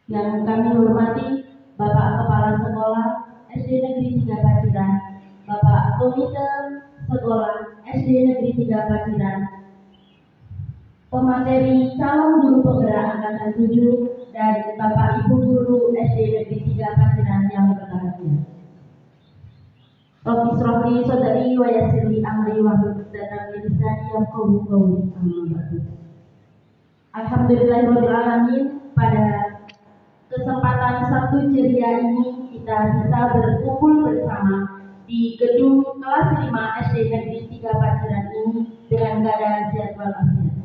Yang kami hormati Bapak Kepala Sekolah SD Negeri 3 Paciran, Bapak Komite Sekolah SD Negeri 3 Paciran, pemateri calon guru penggerak angkatan 7, dan Bapak Ibu guru SD Negeri 3 Paciran yang berbahagia. Robi Srofi Saudari Wayasiri Amri Wahid datang Lisani yang kau Alhamdulillahirrahmanirrahim. Pada kesempatan Sabtu ceria ini kita bisa berkumpul bersama di gedung kelas 5 SD Negeri 3 Paciran ini dengan keadaan sehat walafiat.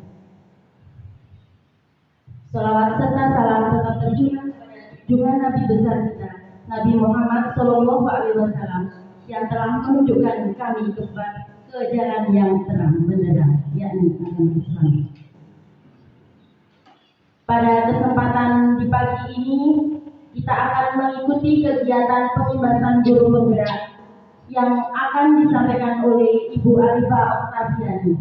Salawat serta salam tetap tercurah kepada junjungan Nabi besar kita, Nabi Muhammad Shallallahu Alaihi Wasallam, yang telah menunjukkan kami ke jalan yang terang benderang, yakni agama Islam. Pada kesempatan di pagi ini, kita akan mengikuti kegiatan pengibasan guru penggerak yang akan disampaikan oleh Ibu Arifah Oktaviani.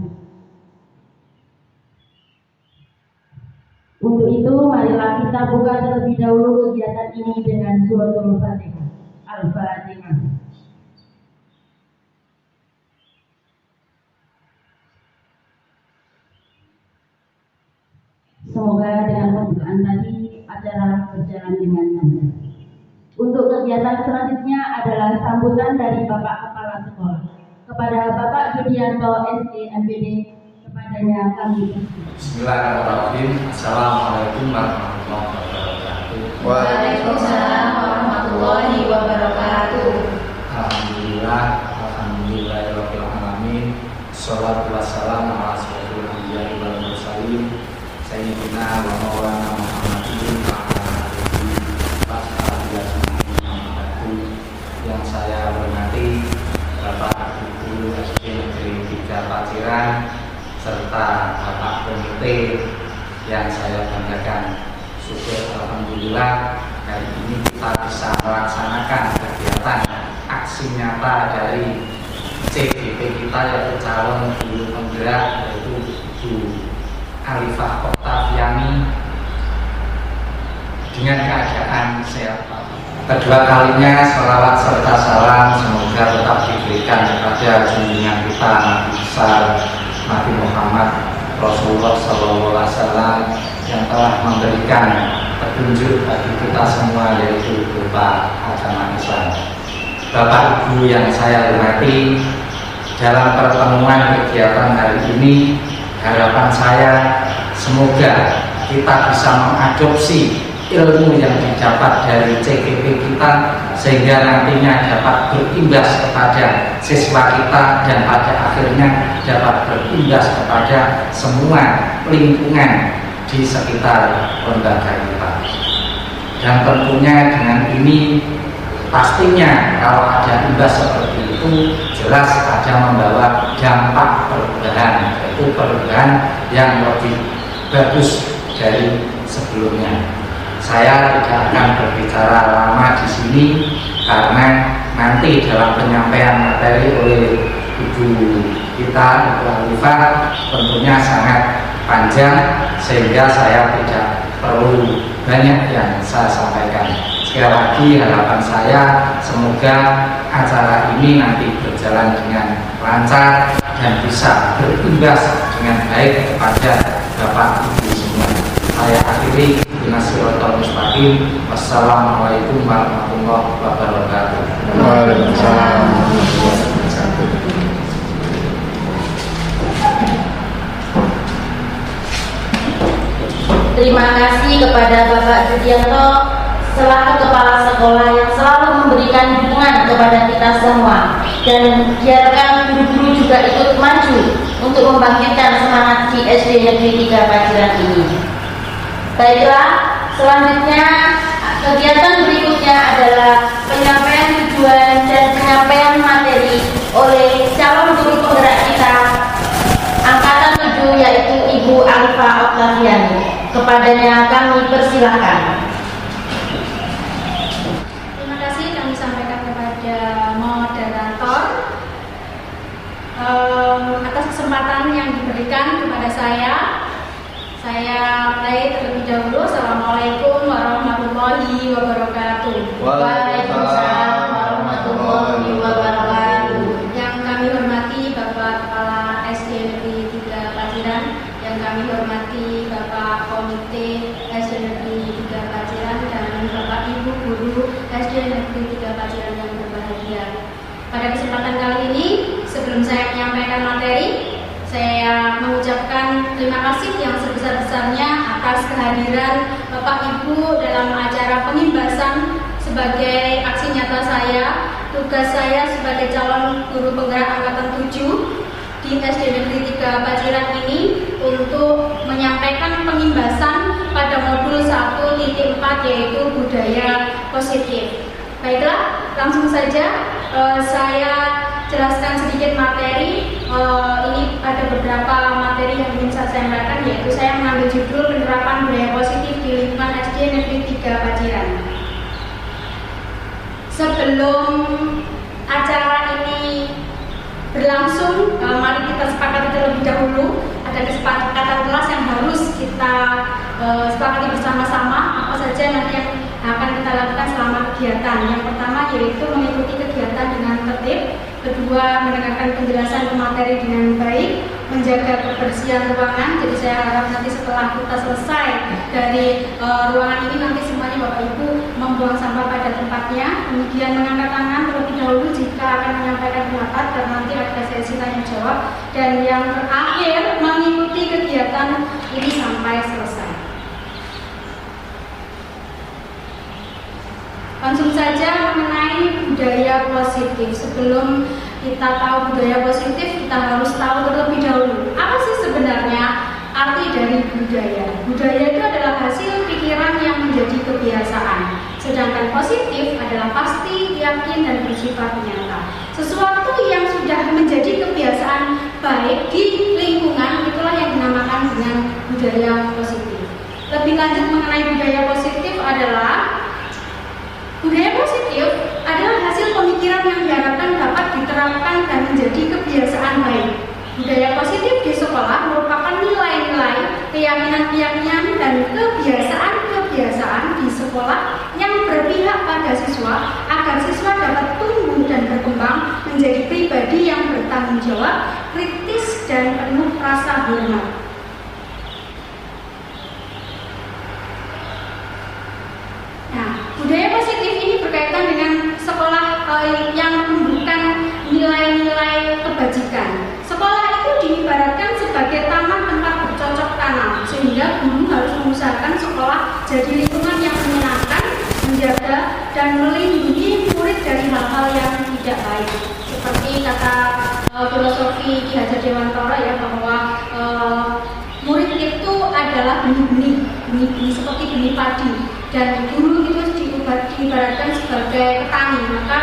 Untuk itu, marilah kita buka terlebih dahulu kegiatan ini dengan suratul Fatihah. Al-Fatihah. Semoga dengan pembukaan tadi acara berjalan dengan lancar. Untuk kegiatan selanjutnya adalah sambutan dari Bapak Kepala Sekolah kepada Bapak Judianto SD MPD. Kepadanya kami Bismillahirrahmanirrahim. Assalamualaikum warahmatullahi wabarakatuh. Waalaikumsalam warahmatullahi wabarakatuh. Alhamdulillahirabbil alamin. Shalatu wassalamu ala asyrofil anbiya'i wal mursalin sayyidina wa maulana Muhammadin wa ala alihi wa sahbihi. Yang saya hormati Bapak Ibu SD Negeri 3 Paciran serta Bapak Komite yang saya banggakan. Syukur alhamdulillah hari ini kita bisa melaksanakan kegiatan aksi nyata dari CGP kita, yaitu calon guru penggerak, yaitu Ibu Arifah Oktaviani, dengan keadaan sehat. Kedua kalinya selawat serta salam semoga tetap diberikan kepada junjungan kita Nabi besar Nabi Muhammad Rasulullah SAW yang telah memberikan petunjuk bagi kita semua, yaitu berupa agama Islam. Bapak Ibu yang saya hormati, dalam pertemuan kegiatan hari ini harapan saya semoga kita bisa mengadopsi ilmu yang didapat dari CGP kita sehingga nantinya dapat berimbas kepada siswa kita dan pada akhirnya dapat berimbas kepada semua lingkungan di sekitar lembaga kita. Dan tentunya dengan ini pastinya kalau ada imbas seperti itu jelas ada membawa dampak perubahan, yaitu perubahan yang lebih bagus dari sebelumnya. Saya tidak akan berbicara lama di sini karena nanti dalam penyampaian materi oleh Ibu kita, Ibu Arifah, tentunya sangat panjang sehingga saya tidak perlu banyak yang saya sampaikan. Sekali lagi harapan saya semoga acara ini nanti berjalan dengan lancar dan bisa berimbas dengan baik kepada Bapak Ibu semua. Saya akhiri dengan siratal mustaqim. Wassalamualaikum warahmatullahi wabarakatuh. Waalaikumsalam. Terima kasih kepada Bapak Judianto selaku Kepala Sekolah yang selalu memberikan dukungan kepada kita semua, dan biarkan guru-guru juga ikut maju untuk membangkitkan semangat di SD Negeri 3 Paciran ini. Baiklah, selanjutnya kegiatan berikutnya adalah penyampaian tujuan dan penyampaian materi oleh calon guru penggerak kita angkatan 7, yaitu Ibu Arifah Oktaviani. Kepadanya kami persilahkan. Terima kasih kami sampaikan kepada moderator atas kesempatan yang diberikan kepada saya. Saya mulai terlebih dahulu. Assalamualaikum warahmatullahi wabarakatuh. Waalaikumsalam warahmatullahi wabarakatuh. Yang kami hormati Bapak Kepala SD Negeri 3 Paciran, yang kami hormati Bapak Komite SD Negeri 3 Paciran, dan Bapak Ibu Guru SD Negeri 3 Paciran yang berbahagia. Pada kesempatan kali ini, sebelum saya menyampaikan materi, saya mengucapkan terima kasih yang sebesar-besarnya atas kehadiran Bapak Ibu dalam acara pengimbasan sebagai aksi nyata saya, tugas saya sebagai calon guru penggerak angkatan 7 di SD Negeri 3 Paciran ini untuk menyampaikan pengimbasan pada modul 1.4 yaitu budaya positif. Baiklah, langsung saja saya jelaskan sedikit materi. Ini ada beberapa materi yang ingin saya sampaikan, yaitu saya mengambil judul penerapan budaya positif di lingkungan SD Negeri 3 Paciran. Sebelum acara ini berlangsung, mari kita sepakati terlebih dahulu. Ada kesepakatan kelas yang harus kita sepakati bersama-sama, apa saja nanti yang akan kita lakukan selama kegiatan. Yang pertama yaitu mengikuti kegiatan dengan tertib, kedua mendengarkan penjelasan materi dengan baik, menjaga kebersihan ruangan. Jadi saya harap nanti setelah kita selesai dari ruangan ini, nanti semuanya Bapak Ibu membuang sampah pada tempatnya, kemudian mengangkat tangan terlebih dahulu jika akan menyampaikan pendapat, dan nanti ada sesi tanya jawab, dan yang terakhir mengikuti kegiatan ini sampai selesai. Langsung saja mengenai budaya positif. Sebelum kita tahu budaya positif, kita harus tahu terlebih dahulu apa sih sebenarnya arti dari budaya. Budaya itu adalah hasil pikiran yang menjadi kebiasaan. Sedangkan positif adalah pasti, yakin, dan bersifat nyata. Sesuatu yang sudah menjadi kebiasaan baik di lingkungan, itulah yang dinamakan dengan budaya positif. Lebih lanjut mengenai budaya positif adalah budaya positif adalah hasil pemikiran yang diharapkan dapat diterapkan dan menjadi kebiasaan baik. Budaya positif di sekolah merupakan nilai-nilai, keyakinan-keyakinan, dan kebiasaan-kebiasaan di sekolah yang berpihak pada siswa agar siswa dapat tumbuh dan berkembang menjadi pribadi yang bertanggung jawab, kritis, dan penuh rasa hormat. Budaya positif ini berkaitan dengan sekolah yang menumbuhkan nilai-nilai kebajikan. Sekolah itu diibaratkan sebagai taman tempat bercocok tanam, sehingga guru harus mengusahakan sekolah jadi lingkungan yang menyenangkan, menjaga, dan melindungi murid dari hal-hal yang tidak baik. Seperti kata filosofi Ki Hajar Dewantara ya, bahwa murid itu adalah benih-benih seperti benih padi, dan guru itu diibaratkan sebagai petani. Maka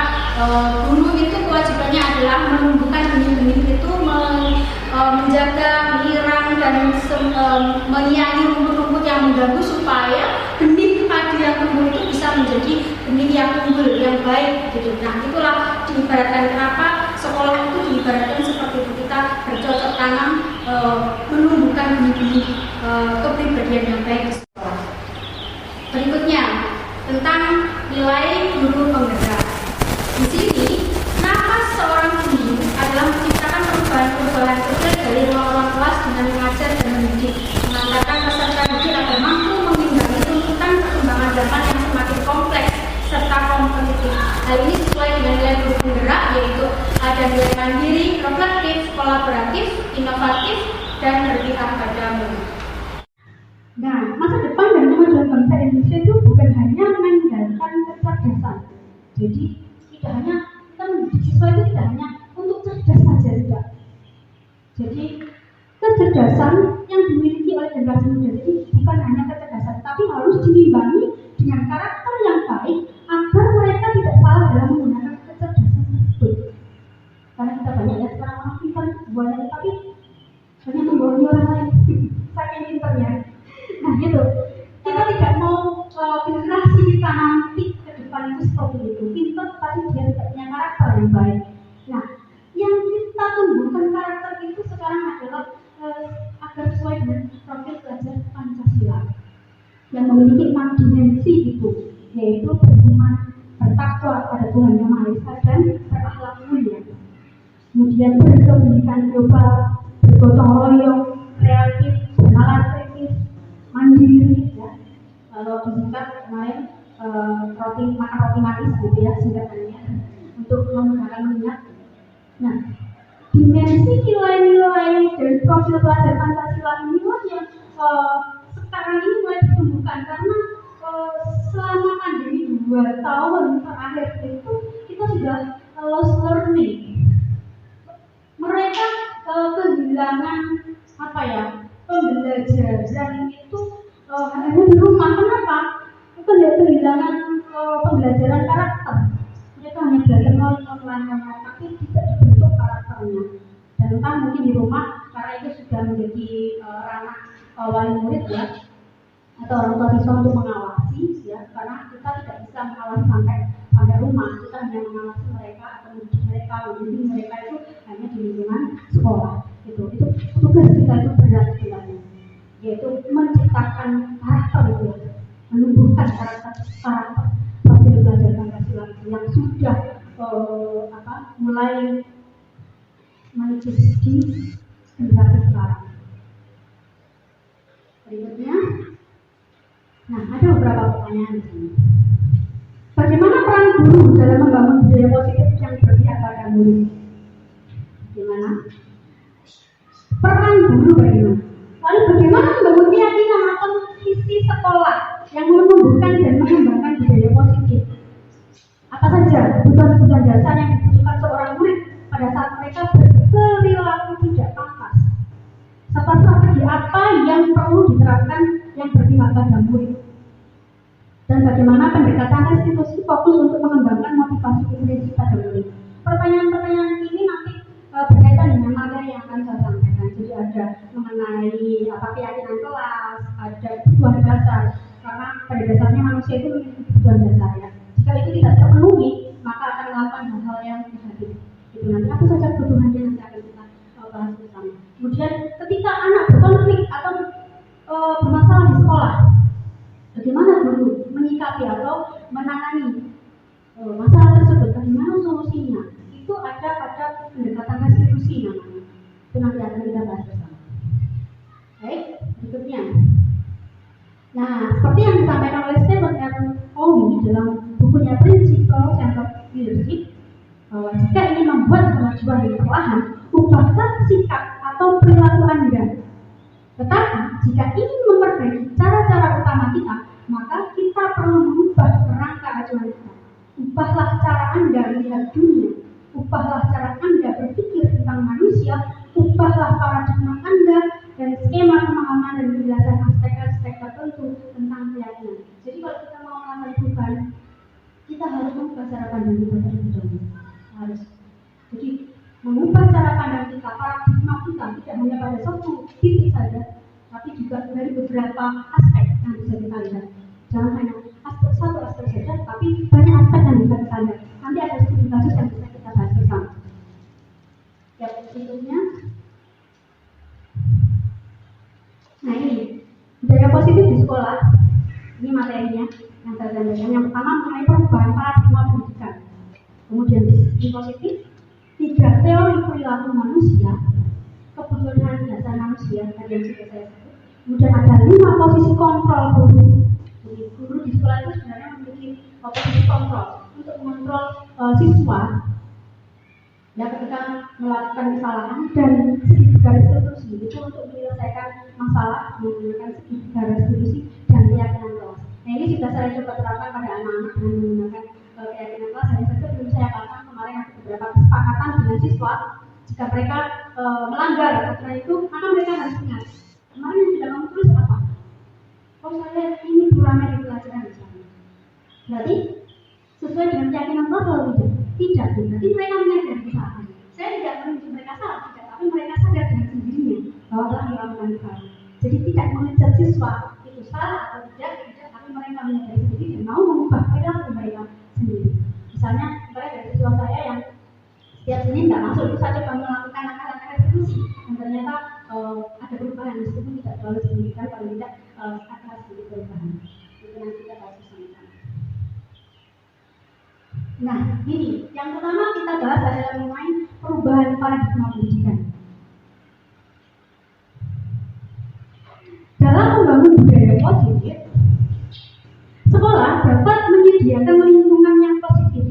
guru itu kewajibannya adalah menumbuhkan benih-benih itu, menjaga, menyiram, dan menyiangi rumput-rumput yang mengganggu supaya benih padi yang tumbuh itu bisa menjadi benih yang unggul, yang baik gitu. Nah, itulah diibaratkan kenapa sekolah itu diibaratkan seperti itu, kita bercocok tanam, menumbuhkan benih-benih kepribadian yang baik di sekolah. Berikutnya tentang nilai guru penggerak. Di sini, nama seorang guru adalah menciptakan perubahan-perubahan kecil dari ruang-ruang kelas dengan mengajar dan mendidik, mengantarkan peserta didik agar mampu mengimbangi tuntutan perkembangan zaman yang semakin kompleks serta kompetitif. Hal ini sesuai dengan nilai guru penggerak, yaitu ada nilai mandiri, reflektif, kolaboratif, inovatif, dan berpihak pada murid. Nah, masa depan dan kemajuan bangsa Indonesia itu bukan hanya mengandalkan kecerdasan. Jadi tidak hanya kita mendidik siswa itu tidak hanya untuk cerdas saja, tidak. Jadi kecerdasan yang dimiliki oleh generasi muda ini bukan hanya kecerdasan, tapi harus diimbangi dengan karakter yang baik agar mereka tidak salah dalam menggunakan kecerdasan tersebut. Karena kita banyak lihat sekarang orang pintar buahnya, tapi hanya membohongi orang lain, saking pintarnya. Nah gitu, kita tidak mau generasi kita nanti ke depan itu seperti itu. Pintar tapi dia tidak punya karakter yang baik. Nah, yang kita tumbuhkan karakter itu sekarang adalah agar sesuai dengan profil belajar Pancasila yang memiliki 6 dimensi itu. yaitu beriman, bertakwa pada Tuhan Yang Maha Esa dan berakhlak mulia. Kemudian berkepentingan global, bergotong royong, kreatif, bernalar kritis, mandiri, ya. Kalau disingkat kemarin makan roti manis gitu ya singkatannya untuk menggunakan minyak. Nah, dimensi nilai-nilai dan profil pelajar Pancasila ini yang sekarang ini mulai ditumbuhkan karena selama pandemi 2 tahun terakhir itu kita sudah lost learning. Mereka kehilangan pembelajaran itu hanya di rumah. Kenapa? Itu kehilangan pembelajaran karakter. Mereka hanya belajar online, tapi tidak dibentuk karakternya. Dan entah mungkin di rumah karena itu sudah menjadi ranah wali murid ya, atau orang tua siswa untuk mengawasi ya, karena kita tidak bisa mengawasi sampai rumah. Kita hanya mengawasi mereka atau mendidik mereka, membimbing mereka itu hanya di lingkungan sekolah. Itu tugas kita itu berat sekali, yaitu menciptakan karakter itu, menumbuhkan karakter profil belajar Pancasila yang sudah mulai menipis di generasi sekarang. Berikutnya, nah ada beberapa pertanyaan di sini. Bagaimana peran guru dalam membangun budaya positif yang berpihak pada murid? Bagaimana? Peran guru bagaimana? Lalu bagaimana membangun keyakinan atau visi sekolah yang menumbuhkan dan mengembangkan budaya positif? Apa saja kebutuhan dasar yang dibutuhkan seorang murid pada saat mereka berperilaku tidak pantas? Serta strategi apa yang perlu diterapkan yang berpihak pada murid? Dan bagaimana pendekatan restitusi fokus untuk mengembangkan motivasi prinsip pada murid? Pertanyaan-pertanyaan ini nanti berkaitan dengan materi yang akan saya sampaikan. Jadi ada mengenai keyakinan kelas, ada kebutuhan dasar, karena pada dasarnya manusia itu memiliki kebutuhan dasar ya. Jika itu tidak terpenuhi, maka akan melakukan hal-hal yang negatif. Itu nanti apa saja kebutuhannya nanti akan kita bahas bersama. Kemudian ketika anak berkonflik atau bermasalah di sekolah, bagaimana guru menyikapi atau menangani masalah tersebut? Bagaimana solusinya? Itu ada pada pendekatan restitusi namanya. Itu nanti akan kita bahas bersama. Baik, berikutnya. Nah, seperti yang disampaikan oleh Stephen R. Covey dalam bukunya Principles of Leadership, bahwa jika ingin membuat kemajuan yang perlahan, ubahlah sikap atau perilaku Anda. Tetapi jika ingin memperbaiki cara-cara utama kita, maka kita perlu mengubah kerangka acuan kita. Ubahlah cara Anda melihat dunia, ubahlah cara Anda berpikir tentang manusia, ubahlah paradigma Anda dan skema pemahaman dan penjelasan aspek-aspek tertentu tentang keyakinan. Jadi kalau kita mau melakukan perubahan, kita harus mengubah cara pandang kita terlebih dahulu. Harus. Jadi mengubah cara pandang kita, paradigma kita tidak hanya pada satu titik saja, tapi juga dari beberapa aspek yang bisa kita lihat. Jangan hanya satu aspek saja, tapi banyak aspek yang bisa kita lihat. Nanti ada studi kasus yang bisa kita bahas bersama. Ya, berikutnya. Nah ini, budaya positif di sekolah. Ini materinya yang saya sampaikan. Yang pertama mengenai perubahan paradigma pendidikan. Kemudian disiplin positif, 3 teori perilaku manusia, kebutuhan dasar manusia, tadi yang sudah saya sebut. Kemudian ada 5 posisi kontrol guru. Jadi guru di sekolah itu sebenarnya memiliki posisi kontrol untuk mengontrol siswa ya ketika melakukan kesalahan dan segitiga restitusi itu untuk menyelesaikan masalah menggunakan segitiga restitusi dan keyakinan kelas. Nah ini sudah saya coba terapkan pada anak-anak dengan menggunakan keyakinan kelas. Hanya saja belum saya katakan kemarin ada beberapa kesepakatan dengan siswa jika mereka melanggar aturan itu, maka mereka harus ingat kemarin yang tidak mau tulis apa? Oh saya ini buramnya di pelajaran misalnya. Berarti sesuai dengan keyakinan kelas atau tidak? Tidak, berarti mereka menyadari kesalahan. Saya tidak menunjuk mereka salah, tidak, tapi mereka sadar dengan sendirinya bahwa telah melakukan kesalahan. Jadi tidak mengejar siswa itu salah atau tidak, tapi mereka menyadari sendiri dan mau mengubah perilaku mereka sendiri. Misalnya, mereka dari siswa saya yang setiap Senin tidak masuk, itu saya coba melakukan langkah-langkah restitusi dan ternyata ada perubahan meskipun tidak terlalu signifikan, paling tidak ada sedikit perubahan. Itu nanti kita bahas bersama. Nah, ini yang pertama kita bahas adalah mengenai perubahan paradigma pendidikan. Dalam membangun budaya positif, sekolah dapat menyediakan lingkungan yang positif.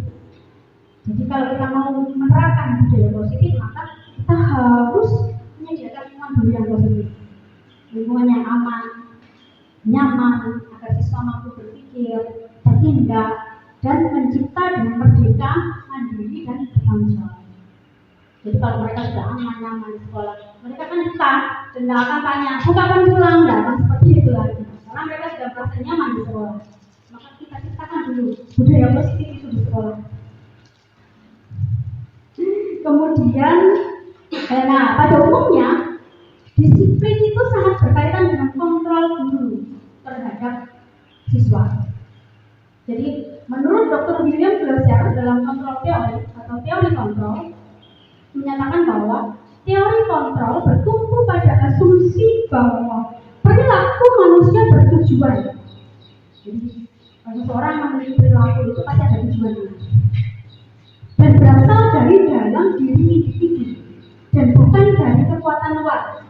Jadi kalau kita mau menerapkan budaya positif, maka kita harus menyediakan lingkungan budaya yang positif. Lingkungan yang aman, nyaman, agar siswa mampu berpikir, bertindak, dan mencipta dengan merdeka, mandiri, dan bertanggung jawab. Jadi kalau mereka sudah aman, nyaman di sekolah, mereka kan betah dan tidak akan tanya, kapan pulang, tidak akan seperti itu lagi. Karena mereka sudah merasa nyaman di sekolah. Maka kita ciptakan dulu budaya positif itu di sekolah. Kemudian, nah pada umumnya disiplin itu sangat berkaitan dengan kontrol guru terhadap siswa. Jadi menurut Dr. William Glasser dalam kontrol teori atau teori kontrol menyatakan bahwa teori kontrol bertumpu pada asumsi bahwa perilaku manusia bertujuan. Jadi kalau seseorang memiliki perilaku itu pasti ada tujuannya dan berasal dari dalam diri individu dan bukan dari kekuatan luar.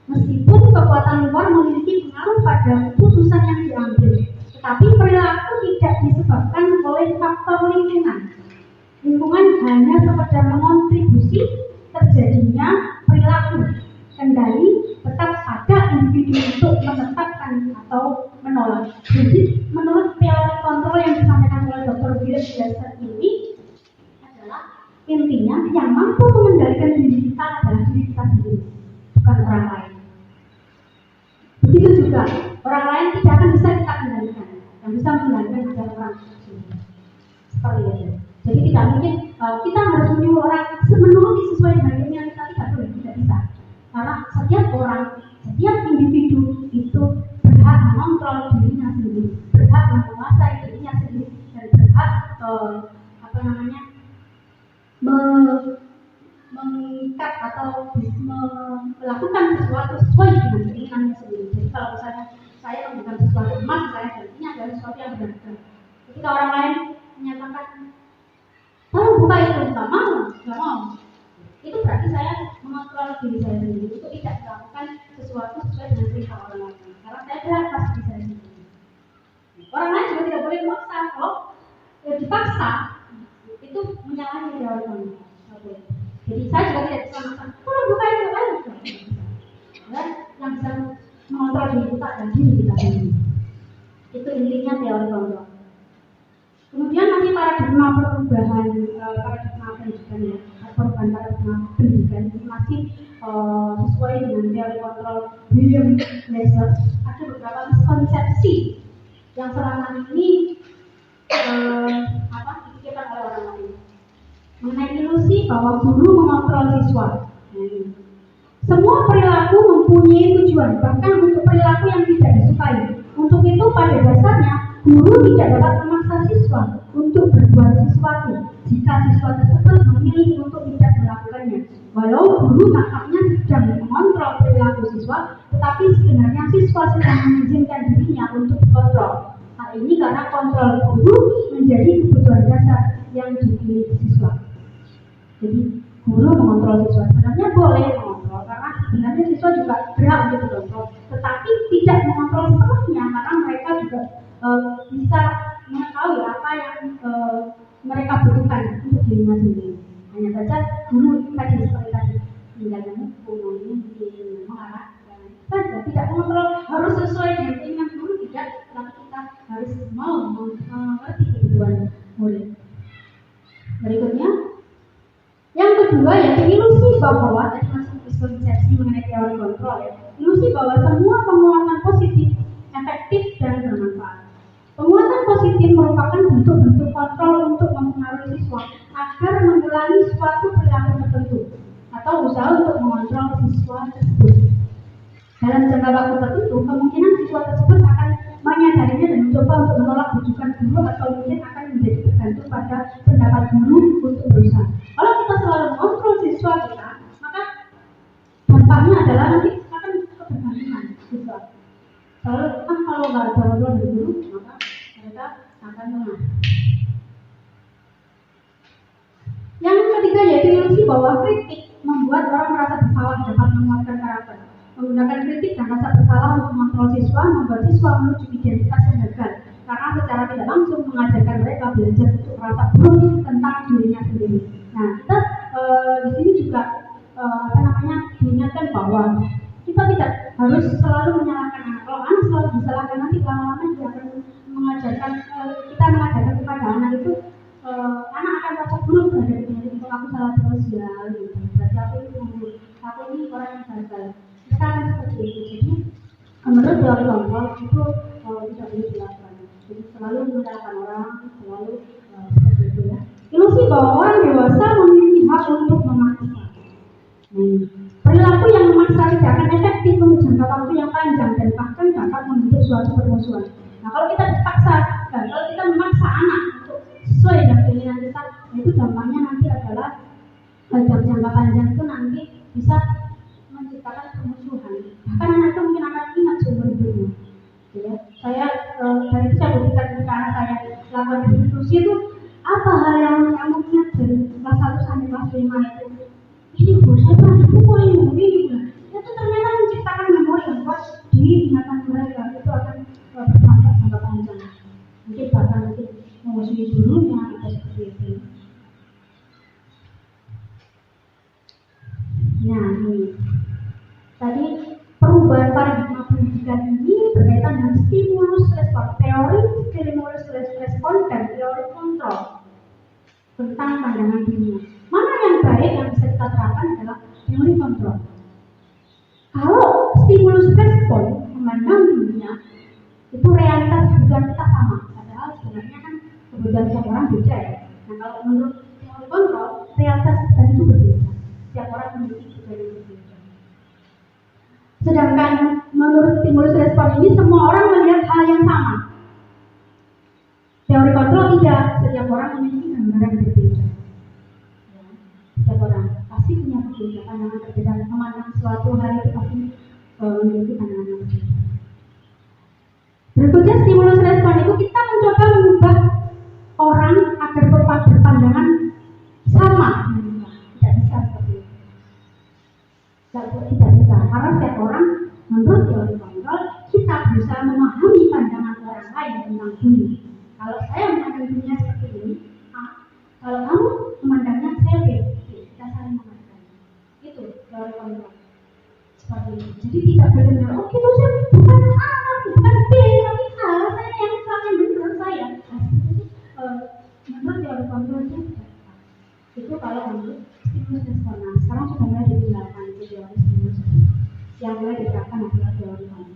Meskipun kekuatan luar memiliki pengaruh pada keputusan yang diambil, tetapi perilaku tidak disebabkan oleh faktor lingkungan. Lingkungan hanya sekedar mengontribusi terjadinya perilaku. Kendali tetap pada individu untuk menetapkan atau menolak. Jadi menurut teori kontrol yang disampaikan oleh Dr. William Glasser ini adalah intinya yang mampu mengendalikan diri kita adalah diri kita sendiri, bukan orang lain. Begitu juga orang lain tidak akan bisa kita kendalikan. Yang bisa mengendalikan adalah orang sendiri. Seperti itu. Jadi tidak mungkin kita harus menyuruh orang menuruti sesuai dengan keinginan kita, tidak bisa. Karena setiap orang, setiap individu itu berhak mengontrol dirinya sendiri, berhak menguasai dirinya sendiri, dan berhak mengikat atau melakukan sesuatu sesuai dengan keinginannya sendiri. Jadi kalau misalnya saya melakukan sesuatu emas, saya dan ini adalah sesuatu yang benar-benar. Ketika orang lain menyatakan, tolong buka itu, nggak mau. Itu berarti saya mengontrol diri saya sendiri untuk tidak melakukan sesuatu sesuai dengan perintah orang lain. Karena saya berhak atas diri saya sendiri. Orang lain juga tidak boleh memaksa. Kalau dipaksa, itu menyalahi teori kontrol. Jadi saya juga tidak bisa mengatakan, tolong buka itu, dan yang bisa mengontrol diri kita dan diri kita sendiri. Itu intinya teori kontrol. Kemudian nanti paradigma perubahan paradigma pendidikan ya, perubahan paradigma pendidikan itu masih sesuai dengan teori kontrol William Glasser. Ada beberapa miskonsepsi yang selama ini dipikirkan oleh orang lain mengenai ilusi bahwa guru mengontrol siswa. Semua perilaku mempunyai tujuan, bahkan untuk perilaku yang tidak disukai. Untuk itu pada dasarnya guru tidak dapat memaksa siswa untuk berbuat sesuatu jika siswa tersebut memilih untuk tidak melakukannya. Walau guru nampaknya sedang mengontrol perilaku siswa, tetapi sebenarnya siswa sedang mengizinkan dirinya untuk dikontrol. Hal ini karena kontrol guru menjadi kebutuhan dasar yang dimiliki siswa. Jadi guru mengontrol siswa sebenarnya boleh mengontrol karena sebenarnya siswa juga berhak untuk dikontrol, tetapi tidak mengontrol sepenuhnya karena mereka juga bisa mengetahui apa yang mereka butuhkan untuk dirinya sendiri. Hanya saja guru tadi seperti tadi menjaga hukum, memimpin, mengarahkan saja, tidak mengontrol harus sesuai dengan keinginan guru, tidak, tapi kita harus mau mengerti kebutuhan murid. Berikutnya, yang kedua yaitu ilusi bahwa tadi masuk miskonsepsi mengenai teori kontrol ya, ilusi bahwa semua penguatan positif efektif dan bermanfaat. Penguatan positif merupakan bentuk-bentuk kontrol untuk mempengaruhi siswa agar mengulangi suatu perilaku tertentu atau usaha untuk mengontrol siswa tersebut. Dalam jangka waktu tertentu, kemungkinan siswa tersebut akan menyadarinya dan mencoba untuk menolak bujukan guru atau mungkin akan menjadi tergantung pada pendapat guru untuk berusaha. Kalau kita selalu mengontrol siswa kita, maka dampaknya adalah nanti akan ketergantungan siswa. Kalau nggak ada kontrol dari guru, maka mereka akan lengah. Yang ketiga yaitu ilusi bahwa kritik membuat orang merasa bersalah dapat menguatkan karakter. Menggunakan kritik dan rasa bersalah untuk mengontrol siswa membuat siswa menuju identitas yang gagal karena secara tidak langsung mengajarkan mereka belajar untuk merasa buruk tentang dirinya sendiri. Nah, kita di sini juga diingatkan bahwa kita tidak harus selalu menyalahkan anak. Kalau anak selalu disalahkan, nanti lama-lama dia akan mengajarkan kita mengajarkan kepada anak itu anak akan merasa buruk terhadap diri. Kalau aku salah terus ya, gitu. Berarti aku ini orang yang gagal. Kita akan seperti itu. Jadi menurut teori kontrol itu tidak boleh dilakukan. Jadi selalu menyalahkan orang, selalu seperti itu ya. Ilusi bahwa orang dewasa memiliki hak untuk memaksa. Perilaku yang memaksa tidak akan efektif untuk jangka waktu yang panjang dan bahkan dapat membentuk suatu permusuhan. Nah, kalau kita kalau kita memaksa anak untuk sesuai dengan keinginan kita, itu dampaknya nanti adalah dalam jangka panjang itu nanti bisa menciptakan permusuhan. Bahkan anak itu mungkin akan ingat seumur hidupnya. Ya, saya dari itu saya berikan ketika anak saya lakukan diskusi itu apa hal yang kamu ingat dari kelas 1 sampai kelas 5 itu? Ini bu, saya pernah dipukul ini itu ternyata menciptakan memori yang kuat di ingatan mereka. Itu akan berdampak jangka panjang. Mungkin bahkan nanti memusuhi gurunya atau seperti itu. Nah, ini tadi perubahan paradigma pendidikan ini berkaitan dengan stimulus respon, teori stimulus respon dan teori kontrol tentang pandangan dunia. Mana yang baik yang bisa kita terapkan adalah teori kontrol. Kalau stimulus respon memandang dunia itu realitas kebutuhan kita sama, padahal sebenarnya kan kebutuhan setiap orang beda ya. Nah, kalau menurut teori kontrol realitas kita itu berbeda, setiap orang memiliki kebutuhan yang berbeda. Sedangkan menurut stimulus respon ini semua orang melihat hal yang sama. Teori kontrol tidak, setiap orang memiliki gambaran yang berbeda. Setiap orang pasti punya berbeda, pandangan berbeda, memandang suatu hal itu pasti memiliki pandangan yang berbeda. Berikutnya stimulus respon itu kita mencoba mengubah orang agar berpandangan sama. Tidak bisa seperti itu. Tidak bisa, karena setiap orang menurut teori kontrol kita berusaha memahami pandangan orang lain tentang dunia. Kalau saya memandang dunia seperti ini, kalau kamu memandangnya saya B, kita saling memandang. Itu teori kontrol seperti itu. Jadi tidak benar, oh gitu saya bukan A, bukan B, tapi A, saya yang salah benar saya. Menurut teori kontrol itu kalau menurut stimulus respon. Nah, sekarang sudah mulai ditinggalkan itu teori stimulus. Yang mulai diterapkan adalah teori kontrol.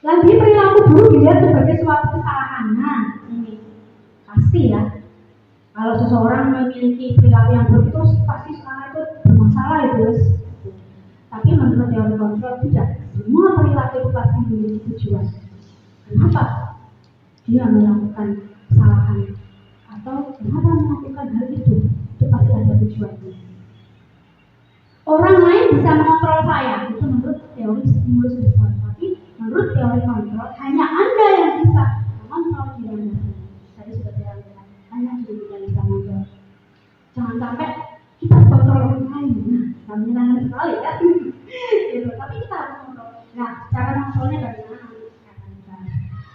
Lagi perilaku buruk dilihat sebagai suatu kesalahan. Nah, ini pasti ya. Kalau seseorang memiliki perilaku yang buruk itu pasti sekarang itu bermasalah itu. Tapi menurut teori kontrol tidak. Semua perilaku itu pasti memiliki tujuan. Kenapa dia melakukan kesalahan atau kenapa melakukan hal itu? Itu pasti ada tujuannya. Orang lain bisa mengontrol saya, itu menurut teori stimulus respon. Tapi menurut teori kontrol hanya Anda yang bisa mengontrol diri Anda. Tadi sudah saya katakan, hanya diri yang bisa mengontrol. Jangan sampai kita kontrol orang lain. Nah, menyenangkan sekali ya. Gitu. Tapi kita harus mengontrol. Nah, cara mengontrolnya bagaimana?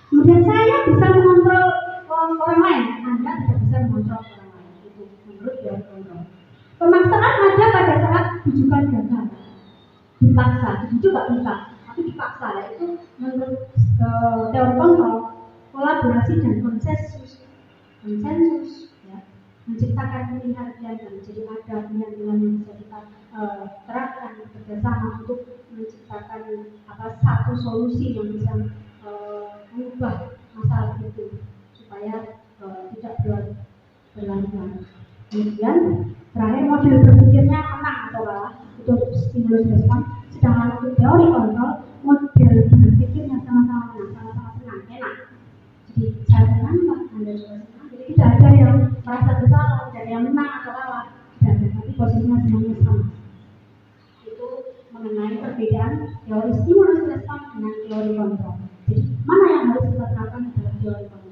Kemudian saya bisa mengontrol orang lain, Anda tidak bisa mengontrol orang lain. Itu menurut teori kontrol. Pemaksaan ada pada saat tujuan gagal. Dipaksa, itu nggak bisa, tapi dipaksa. Itu menurut teori kontrol, kolaborasi dan konsensus ya, menciptakan pilihan-pilihan dan menjadi ada pilihan-pilihan yang bisa kita terapkan bersama untuk menciptakan satu solusi yang bisa mengubah masalah itu supaya tidak berlarut-larut. Kemudian terakhir model berpikirnya menang atau kalah itu stimulus respon. Sedangkan untuk teori kontrol model berpikirnya sama-sama menang, sama-sama senang, enak. Jadi saya senang, Anda juga senang. Jadi tidak ada yang merasa bersalah, tidak ada yang menang atau kalah, tidak ada. Tapi posisinya semuanya sama. Itu mengenai perbedaan teori stimulus respon dengan teori kontrol. Jadi mana yang harus kita terapkan adalah teori kontrol.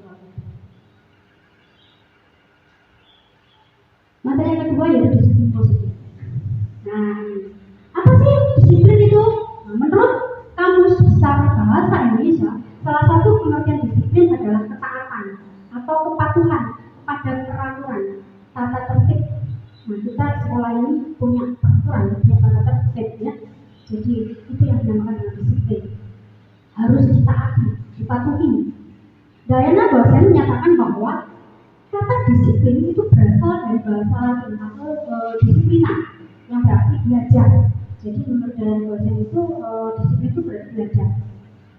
Jadi itu yang dinamakan dengan disiplin. Harus ditaati, dipatuhi. Diana dosen menyatakan bahwa kata disiplin itu berasal dari bahasa Latin atau disiplina yang berarti belajar. Jadi menurut Diana dosen itu disiplin itu berarti belajar.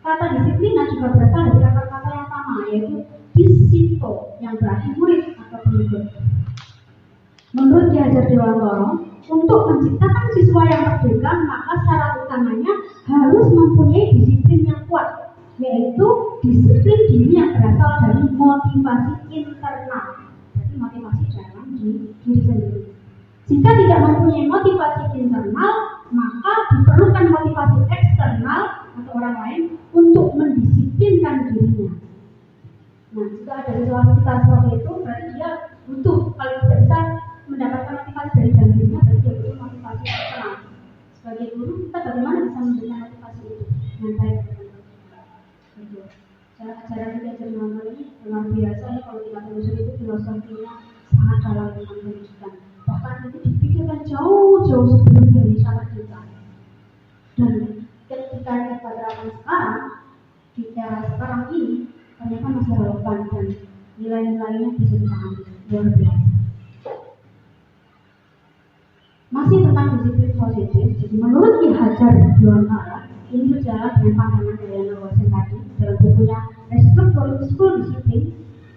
Kata disiplina juga berasal dari kata-kata yang sama, yaitu disciple yang berarti murid atau pengikut. Menurut Ki Hajar Dewantara, untuk menciptakan siswa yang merdeka, maka syarat utamanya harus mempunyai disiplin yang kuat, yaitu disiplin diri yang berasal dari motivasi internal. Jadi motivasi dalam diri sendiri. Jika tidak mempunyai motivasi internal, maka diperlukan motivasi eksternal atau orang lain untuk mendisiplinkan dirinya. Nah, jika ada sesuatu kita seperti itu, berarti dia butuh, kalau tidak bisa mendapatkan motivasi dari dalam dirinya, berarti dia butuh motivasi eksternal. Sebagai guru, kita bagaimana bisa memberikan motivasi itu dengan baik? Cara ajaran kita Dewantara ini luar biasa ya, kalau kita telusuri itu filosofinya sangat dalam dengan pendidikan. Bahkan itu dipikirkan jauh-jauh sebelum dari sangat kita. Dan ketika kita terapkan sekarang, di era sekarang ini, ternyata masih relevan dan nilai-nilainya bisa dipahami luar biasa. Masih tentang disiplin positif, jadi menurut Ki Hajar Dewantara, ini sejalan dengan pandangan Diana dosen tadi dalam bukunya Restructuring School Discipline.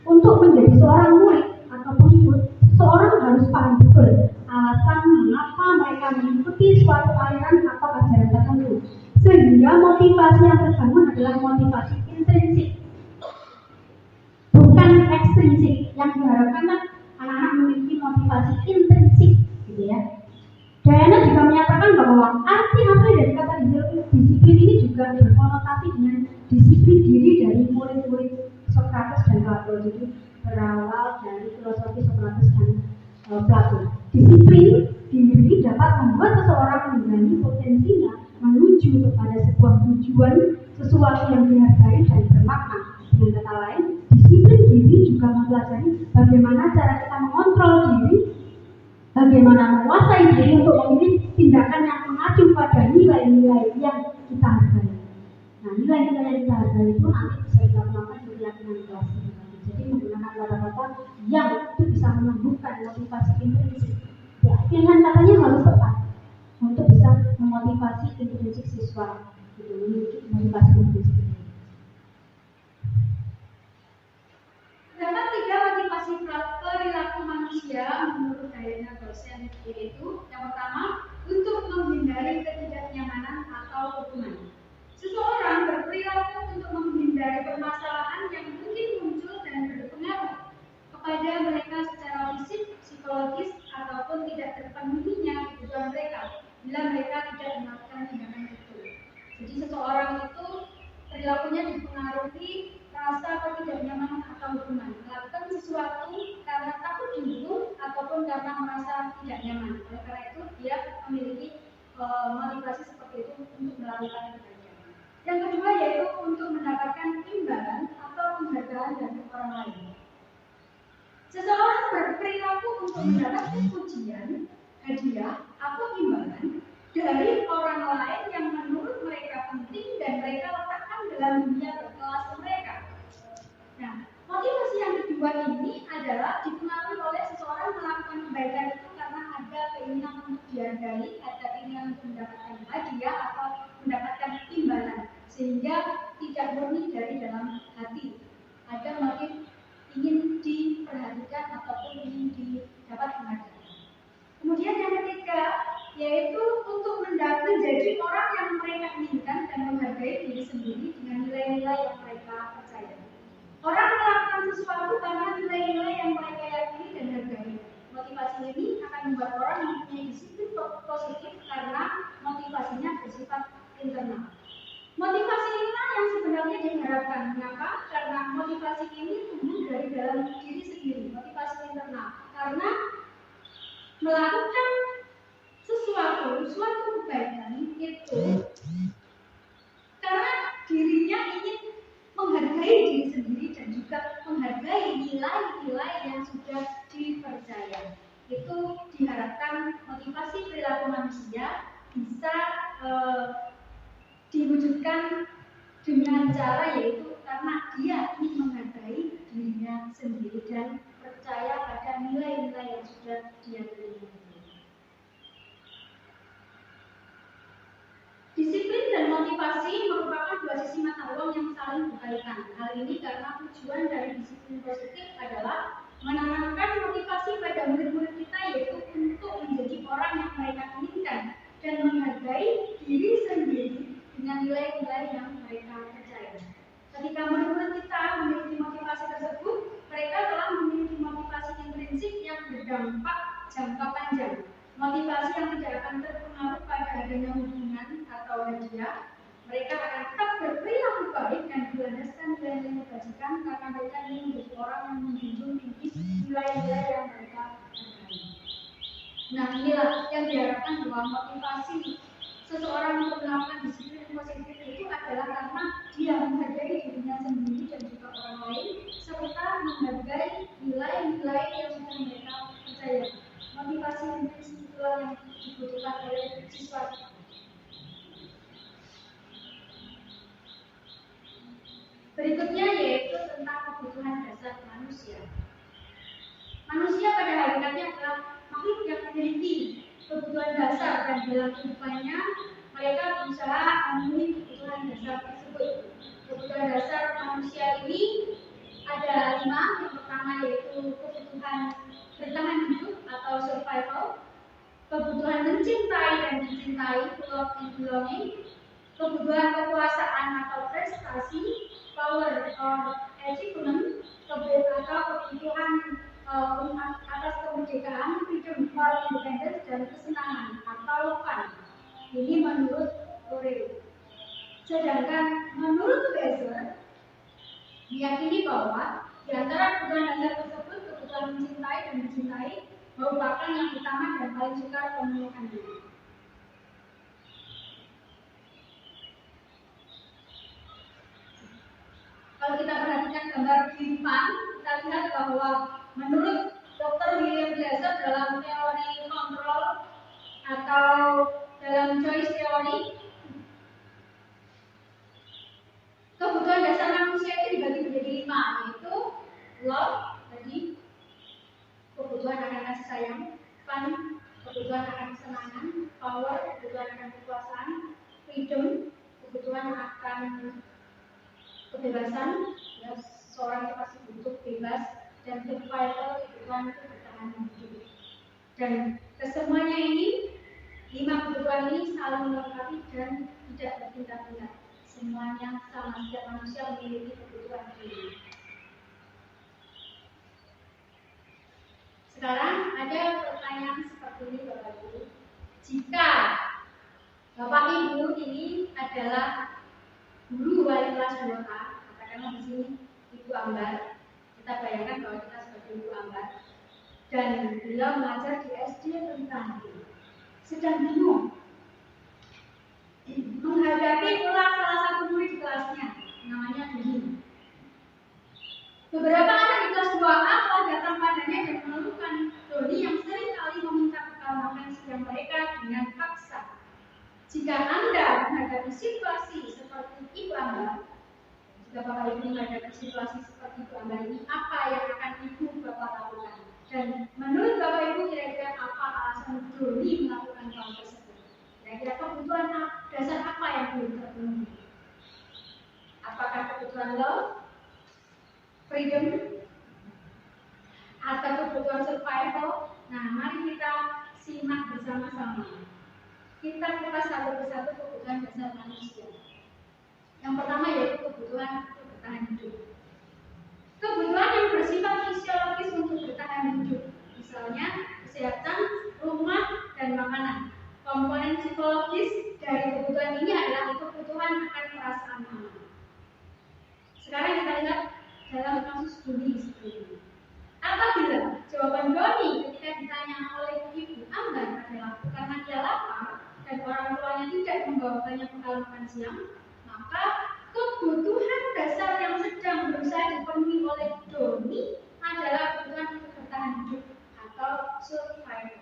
Untuk menjadi seorang murid atau pengikut, seorang harus paham betul alasan mengapa mereka mengikuti suatu aliran atau ajaran tertentu, sehingga motivasi yang terbangun adalah motivasi intrinsik, bukan ekstrinsik. Yang diharapkan anak-anak memiliki motivasi intrinsik, gitu ya. Diana juga menyatakan bahwa arti asli dari kata disiplin ini juga berkonotasi dengan disiplin diri dari murid-murid Socrates dan Plato. Jadi berawal dari filosofi Socrates dan Plato. Disiplin diri dapat membuat seseorang menjalani potensinya menuju kepada sebuah tujuan, sesuatu yang dihargai dan bermakna. Dengan kata lain, disiplin diri juga mempelajari bagaimana cara kita mengontrol diri, bagaimana menguasai diri untuk memilih tindakan yang mengacu pada nilai-nilai yang kita hargai. Nah, nilai-nilai yang kita hargai itu nanti bisa kita gunakan di keyakinan kelas. Jadi menggunakan kata-kata yang itu bisa menumbuhkan motivasi intrinsik. Ya, pilihan katanya harus tepat untuk bisa memotivasi intrinsik siswa, memiliki motivasi intrinsik. Terdapat 3 motivasi perilaku manusia menurut Diana dosen, yaitu yang pertama, untuk menghindari ketidaknyamanan atau hukuman. Seseorang berperilaku untuk menghindari permasalahan yang mungkin muncul dan berpengaruh kepada mereka secara fisik, psikologis, ataupun tidak terpenuhinya kebutuhan mereka bila mereka tidak melakukan tindakan itu. Jadi seseorang itu perilakunya dipengaruhi rasa ketidaknyamanan atau hukuman, melakukan sesuatu karena takut dihukum ataupun karena merasa tidak nyaman. Oleh karena itu dia memiliki motivasi seperti itu untuk melakukan tindakan. Yang kedua yaitu untuk mendapatkan imbalan atau penghargaan dari orang lain. Seseorang berperilaku untuk mendapatkan pujian, hadiah atau imbalan dari orang lain yang menurut mereka penting dan mereka letakkan dalam dunia berkelas mereka. Nah, motivasi yang kedua ini adalah dipengaruhi oleh seseorang melakukan kebaikan itu karena ada keinginan untuk dihargai, ada keinginan untuk mendapatkan hadiah atau mendapatkan imbalan, sehingga tidak murni dari dalam hati. Ada motif ingin diperhatikan ataupun ingin didapat penghargaan. Kemudian yang ketiga yaitu untuk menjadi orang yang mereka inginkan dan menghargai diri sendiri dengan nilai-nilai yang mereka percaya. Orang melakukan sesuatu karena nilai-nilai yang mereka yakini dan hargai. Motivasi ini akan membuat orang mempunyai disiplin positif karena motivasinya bersifat internal. Motivasi inilah yang sebenarnya diharapkan. Mengapa? Karena motivasi ini tumbuh dari dalam diri sendiri, motivasi internal. Karena melakukan suatu kebaikan itu karena dirinya ingin menghargai diri sendiri dan juga menghargai nilai-nilai yang sudah dipercaya. Itu diharapkan motivasi perilaku manusia bisa dengan cara yaitu karena dia ingin menghargai dirinya sendiri dan percaya pada nilai-nilai yang sudah dia miliki. Disiplin dan motivasi merupakan dua sisi mata uang yang saling berkaitan. Hal ini karena tujuan dari disiplin positif adalah menanamkan motivasi pada murid-murid kita yaitu untuk menjadi orang yang mereka inginkan dan menghargai diri sendiri dengan nilai-nilai yang mereka percaya. Ketika murid-murid kita memiliki motivasi tersebut, mereka telah memiliki motivasi intrinsik yang berdampak jangka panjang. Motivasi yang tidak akan terpengaruh pada adanya hubungan atau hadiah. Mereka akan tetap berperilaku baik dan berlandaskan nilai-nilai kebajikan karena mereka ingin menjadi orang yang menjunjung tinggi nilai-nilai yang mereka hargai. Nah, inilah yang diharapkan bahwa motivasi seseorang untuk melakukan disiplin positif itu adalah karena dia menghargai dirinya sendiri dan juga orang lain serta menghargai nilai-nilai yang sudah mereka percaya. Motivasi intrinsik itulah yang dibutuhkan oleh siswa. Berikutnya yaitu tentang kebutuhan dasar manusia. Manusia pada hakikatnya adalah makhluk yang memiliki kebutuhan dasar dan dalam kehidupannya mereka berusaha memenuhi kebutuhan dasar tersebut. Kebutuhan dasar manusia ini ada 5. Yang pertama yaitu kebutuhan bertahan hidup atau survival, kebutuhan mencintai dan dicintai love and belonging, kebutuhan kekuasaan atau prestasi, power or achievement, atau kebutuhan atas kemerdekaan, freedom for independence, dan kesenangan atau fun. Ini menurut Oreo. Sedangkan menurut Bezer diyakini bahwa di antara kebutuhan dasar tersebut, kebutuhan mencintai dan dicintai merupakan yang utama dan paling sukar pemenuhannya. Kalau kita perhatikan gambar di depan, kita lihat bahwa menurut Dr. William Glasser dalam teori kontrol atau dalam choice theory, kebutuhan dasar manusia itu dibagi menjadi 5, yaitu love, tadi kebutuhan akan kasih sayang, fun, kebutuhan akan kesenangan, power, kebutuhan akan kekuasaan, freedom, kebutuhan akan kebebasan, ya, seorang yang pasti butuh bebas, dan survival, kebutuhan itu bertahan hidup. Dan kesemuanya ini, 5 kebutuhan ini saling melengkapi dan tidak berpindah-pindah. Semuanya sama, setiap manusia memiliki kebutuhan ini. Sekarang ada pertanyaan seperti ini Bapak Ibu. Jika Bapak Ibu ini adalah guru wali kelas 2K, katakanlah di sini Ibu Ambar, kita bayangkan bahwa kita sebagai Ibu Ambar, dan beliau mengajar di SD tentang sedang bingung menghadapi pula salah satu murid di kelasnya, namanya Doni. Beberapa anak di kelas 2A telah datang padanya dan mengeluhkan Doni yang sering kali meminta bekal makan siang mereka dengan paksa. Jika Anda menghadapi situasi seperti Ibu Ambar, jika Bapak Ibu menghadapi situasi seperti Ibu Ambar ini, apa yang akan Ibu Bapak lakukan? Dan menurut Bapak Ibu kira-kira apa alasan Doni melakukan hal tersebut? Kira-kira kebutuhan dasar apa yang belum terpenuhi? Apakah kebutuhan love, freedom, atau kebutuhan survival? Nah, mari kita simak bersama-sama. Kita kupas satu persatu kebutuhan dasar manusia. Yang pertama yaitu kebutuhan untuk bertahan hidup. Kebutuhan yang bersifat fisiologis untuk bertahan hidup, misalnya kesehatan, rumah, dan makanan. Komponen psikologis dari kebutuhan ini adalah kebutuhan akan perasaan aman. Sekarang kita lihat dalam kasus Doni seperti ini. Apabila jawaban Doni ketika ditanya oleh Ibu Ambar adalah karena dia lapar dan orang tuanya tidak membawakannya bekal makan siang, maka kebutuhan dasar yang sedang berusaha dipenuhi oleh Doni adalah kebutuhan untuk bertahan hidup atau survival.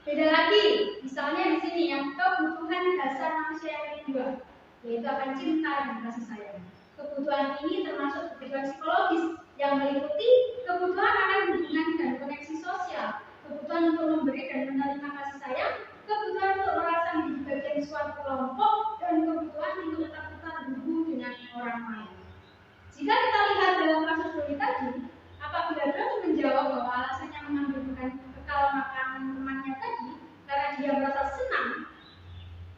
Beda lagi Misalnya di sini yang kebutuhan dasar manusia yang kedua, yaitu akan cinta dan kasih sayang. Kebutuhan ini termasuk kebutuhan psikologis yang meliputi kebutuhan akan hubungan dan koneksi sosial, kebutuhan untuk memberi dan menerima kasih sayang, kebutuhan untuk merasa menjadi bagian suatu kelompok, dan kebutuhan untuk tetap terhubung dengan orang lain. Jika kita lihat dalam kasus Doni tadi, apabila Doni menjawab bahwa alasannya mengambil bukan bekal makanan temannya tadi karena dia merasa senang,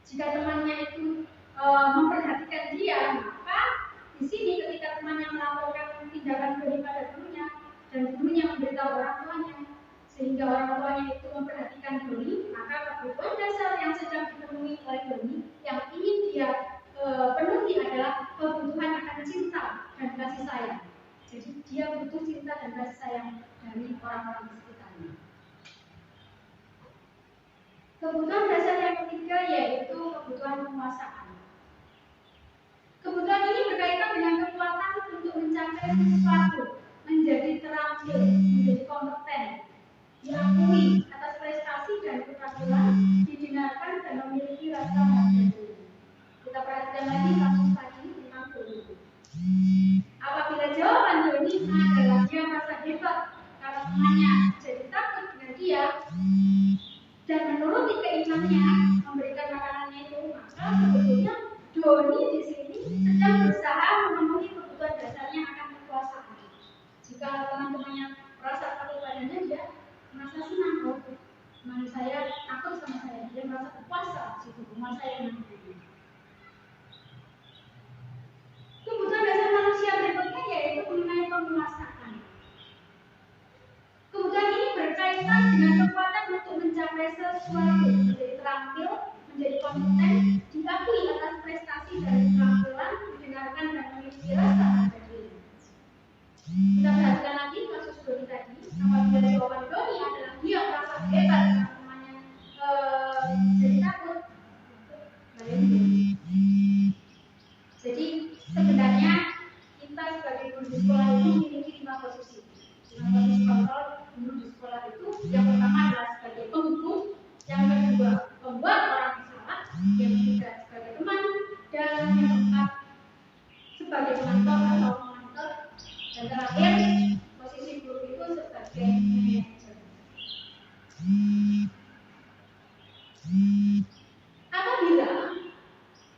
jika temannya itu memperhatikan dia, maka di sini ketika temannya melaporkan tindakan Doni pada gurunya dan gurunya memberitahu orang tuanya, sehingga orang tuanya itu memperhatikan Doni, maka kebutuhan dasar yang sedang dipenuhi oleh Doni yang ingin dia penuhi adalah kebutuhan akan cinta dan kasih sayang. Jadi dia butuh cinta dan kasih sayang dari orang-orang di sekitarnya. Kebutuhan dasar yang ketiga yaitu kebutuhan penguasaan. Kebutuhan ini berkaitan dengan kekuatan untuk mencapai sesuatu, menjadi terampil, menjadi kompeten, diakui atas prestasi dan keterampilan, didengarkan dan memiliki rasa harga diri. Kita perhatikan lagi kasus tadi tentang Doni. Apabila jawaban Doni adalah dia merasa hebat karena temannya jadi takut dengan dia dan menuruti keinginannya memberikan makanannya itu, maka sebetulnya Doni di sini sedang berusaha memenuhi kebutuhan dasarnya akan kekuasaan. Jika teman-temannya merasa takut padanya, dia merasa senang, oh teman saya takut sama saya, dia merasa berkuasa situ, teman saya yang menjadi. Kebutuhan dasar manusia berikutnya yaitu mengenai penguasaan. Kebutuhan ini berkaitan dengan kekuatan untuk mencapai sesuatu, menjadi terampil, menjadi kompeten, diakui atas prestasi dan keterampilan, didengarkan dan memiliki rasa harga diri. Kita perhatikan lagi kasus Doni tadi. Apabila jawaban Doni adalah dia merasa hebat karena temannya jadi takut, jadi sebenarnya kita sebagai guru di sekolah itu memiliki 5 posisi. 5 posisi kontrol guru di sekolah itu, yang pertama adalah sebagai penghukum, yang kedua pembuat orang salah, yang ketiga sebagai teman, dan yang keempat sebagai mentor atau mentor, dan terakhir posisi guru itu sebagai manajer. Apabila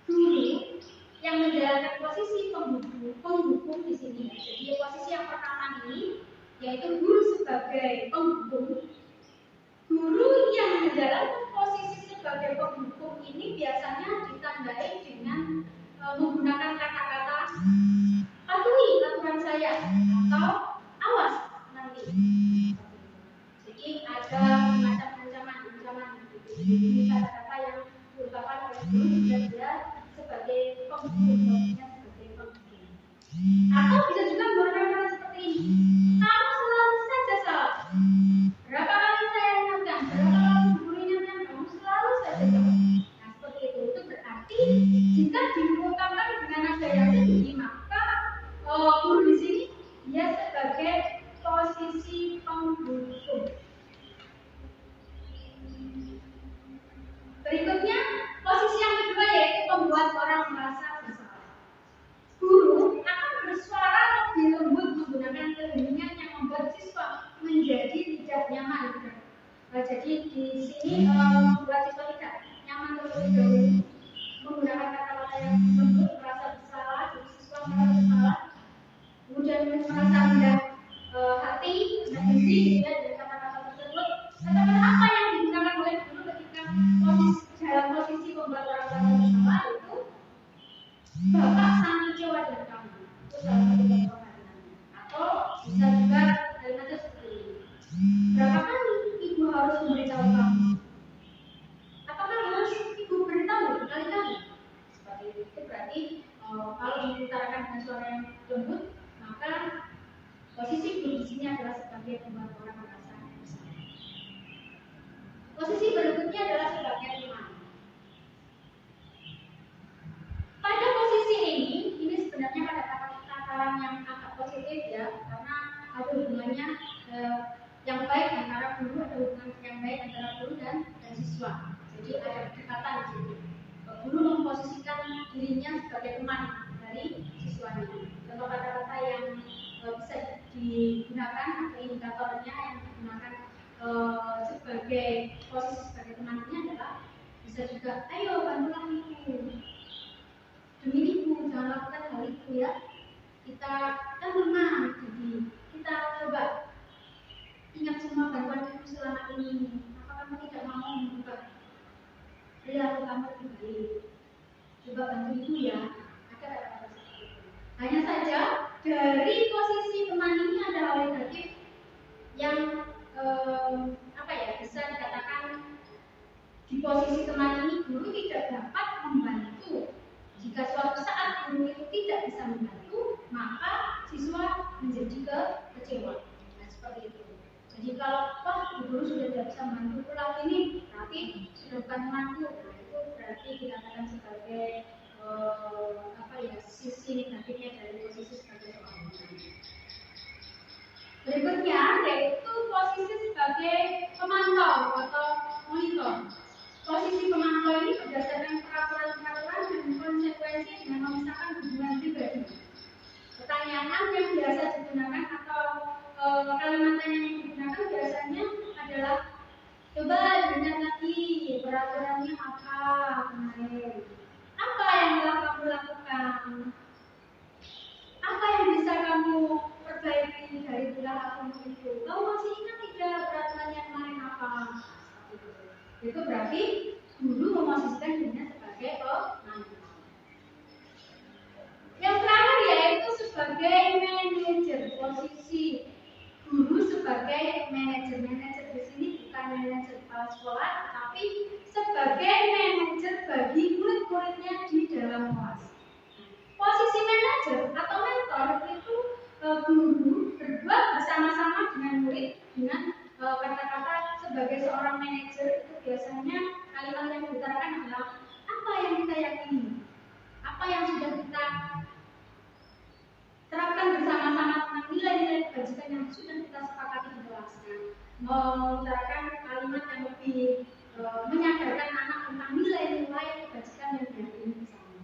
guru yang menjalankan posisi penghukum di sini, jadi posisi yang pertama ini yaitu guru sebagai penghukum. Guru yang menjalankan posisi sebagai penghukum ini biasanya ditandai dengan menggunakan kata-kata patuhi aturan saya atau awas nanti. Jadi ada macam ancaman ini kata-kata yang diucapkan oleh guru jika dia sebagai penghukum, sebagai penghukum. Atau bisa juga menggunakan kata seperti ini, kamu selalu saja salah. Berapa kali saya ingatkan, berapa kali guru ingatkan, kamu selalu saja salah. Nah seperti itu berarti jika diungkapkan dengan nada yang tinggi, maka guru di sini dia sebagai posisi penghukum. Berikutnya, posisi yang kedua yaitu membuat orang merasa bersalah. Guru akan bersuara lebih lembut menggunakan keheningan yang membuat siswa menjadi tidak nyaman. Jadi di sini membuat siswa tidak nyaman terlebih dahulu, menggunakan kata-kata yang lembut, merasa bersalah, jadi siswa merasa bersalah, kemudian merasa rendah hati, rendah diri, dengan kata-kata tersebut. Kata-kata apa yang digunakan oleh guru ketika dalam posisi membuat orang merasa bersalah itu, Bapak sangat kecewa dengan kamu. Itu salah satu contoh kalimatnya. Atau bisa juga kalimatnya seperti ini. Berapa kali ibu harus memberitahu kamu? Apakah harus ibu beritahu berkali-kali? Seperti itu berarti kalau diutarakan dengan suara yang lembut, maka posisi guru di sini adalah sebagai membuat orang merasa bersalah. Posisi berikutnya adalah sebagai teman. Pada posisi ini sebenarnya pada tataran yang agak positif ya, karena ada hubungannya yang baik antara guru, ada hubungan yang baik antara guru dan siswa. Jadi Jadi ada perdebatan di situ. Guru memposisikan dirinya sebagai teman dari siswanya. Contoh kata-kata yang bisa digunakan atau indikatornya yang digunakan sebagai posisi sebagai teman ini adalah bisa juga, ayo bantulah ibu, demi ibu jangan lakukan hal itu ya. Kita kan pernah, jadi kita coba ingat semua bantuan ibu selama ini. Apa kamu tidak mau membuka perilaku kamu lebih baik? Coba bantu ibu ya. Ada kata-kata seperti itu. Hanya saja dari posisi teman ini ada hal negatif yang bisa dikatakan di posisi teman ini guru tidak dapat membantu. Jika suatu saat guru itu tidak bisa membantu, maka siswa menjadi kecewa. Nah, seperti itu. Jadi kalau guru sudah tidak bisa membantu pulang ini, berarti sudah bukan temanku. Nah, itu berarti dikatakan sebagai sisi negatifnya dari posisi sebagai seorang guru. Berikutnya yaitu posisi sebagai pemantau atau monitor. Posisi pemantau ini berdasarkan peraturan-peraturan dan konsekuensi dengan memisahkan hubungan pribadi. Pertanyaan yang biasa digunakan atau kalimat yang digunakan biasanya adalah coba dengar lagi peraturannya apa kemarin. Apa yang telah kamu lakukan? Apa yang bisa kamu perbaiki dari perilaku itu? Kamu masih ingat tidak peraturannya kemarin apa? Itu berarti guru memosisikan dirinya sebagai pemantau. Yang terakhir yaitu sebagai manajer. Posisi guru sebagai manajer. Manajer di sini bukan manajer kepala sekolah, tapi sebagai manajer bagi murid-muridnya di dalam kelas. Posisi manajer atau mentor itu guru berbuat bersama-sama dengan murid dengan kata-kata sebagai seorang manajer itu biasanya kalimat yang diutarakan adalah apa yang kita yakini, apa yang sudah kita terapkan bersama-sama tentang nilai-nilai kebajikan yang sudah kita sepakati di kelas. Mengutarakan kalimat yang lebih menyadarkan anak tentang nilai-nilai kebajikan yang diyakini bersama.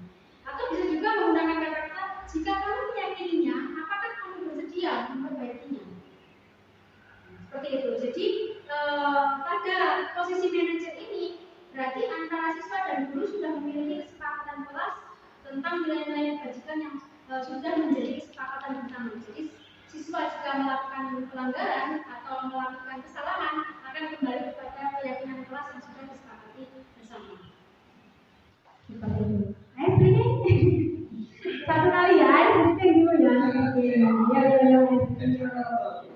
Atau bisa juga menggunakan kata-kata jika kamu meyakininya, apakah kamu bersedia memperbaikinya? Seperti itu. Jadi pada posisi manajer ini berarti antara siswa dan guru sudah memiliki kesepakatan kelas tentang nilai-nilai kebajikan yang sudah menjadi kesepakatan bersama. Jadi siswa jika melakukan pelanggaran atau melakukan kesalahan akan kembali kepada keyakinan kelas yang sudah disepakati bersama. Seperti itu. Satu kali ya, sedikit dulu ya.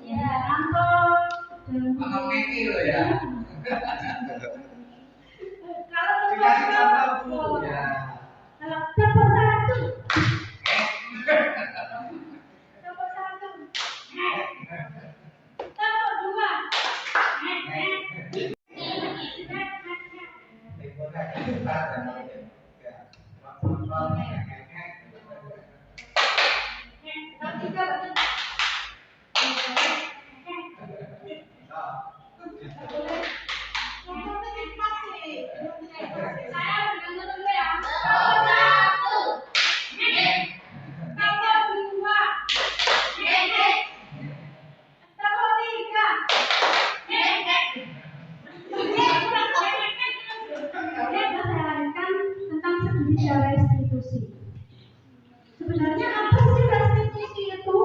Ya, Anton. Makan keki loh ya. Kalau Dikasih contoh ya. Kalau tepuk satu. Tepuk satu. Tepuk dua. Sebenarnya apa sih restitusi itu?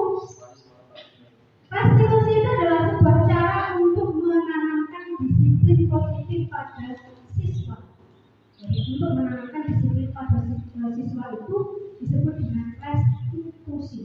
Restitusi itu adalah sebuah cara untuk menanamkan disiplin positif pada siswa. Jadi untuk menanamkan disiplin pada siswa itu disebut dengan restitusi.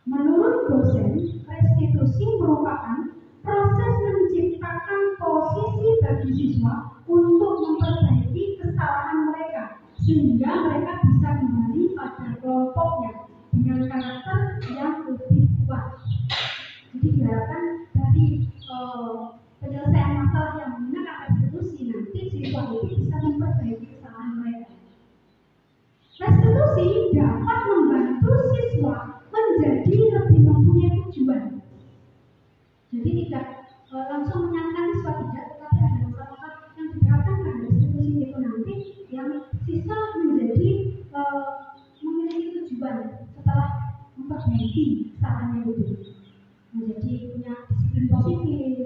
Menurut dosen, restitusi merupakan proses menciptakan posisi bagi siswa untuk memperbaiki kesalahan mereka sehingga mereka bisa kembali pada kelompoknya dengan karakter yang lebih kuat. Jadi diharapkan dari penyelesaian masalah yang menggunakan restitusi nanti siswa itu bisa memperbaiki kesalahan mereka. Restitusi dapat membantu siswa menjadi lebih mempunyai tujuan. Jadi tidak langsung menyangka siswa tidak, tetapi ada masalah yang diterapkan pada restitusi. memperbaiki kesalahannya itu, menjadi punya disiplin positif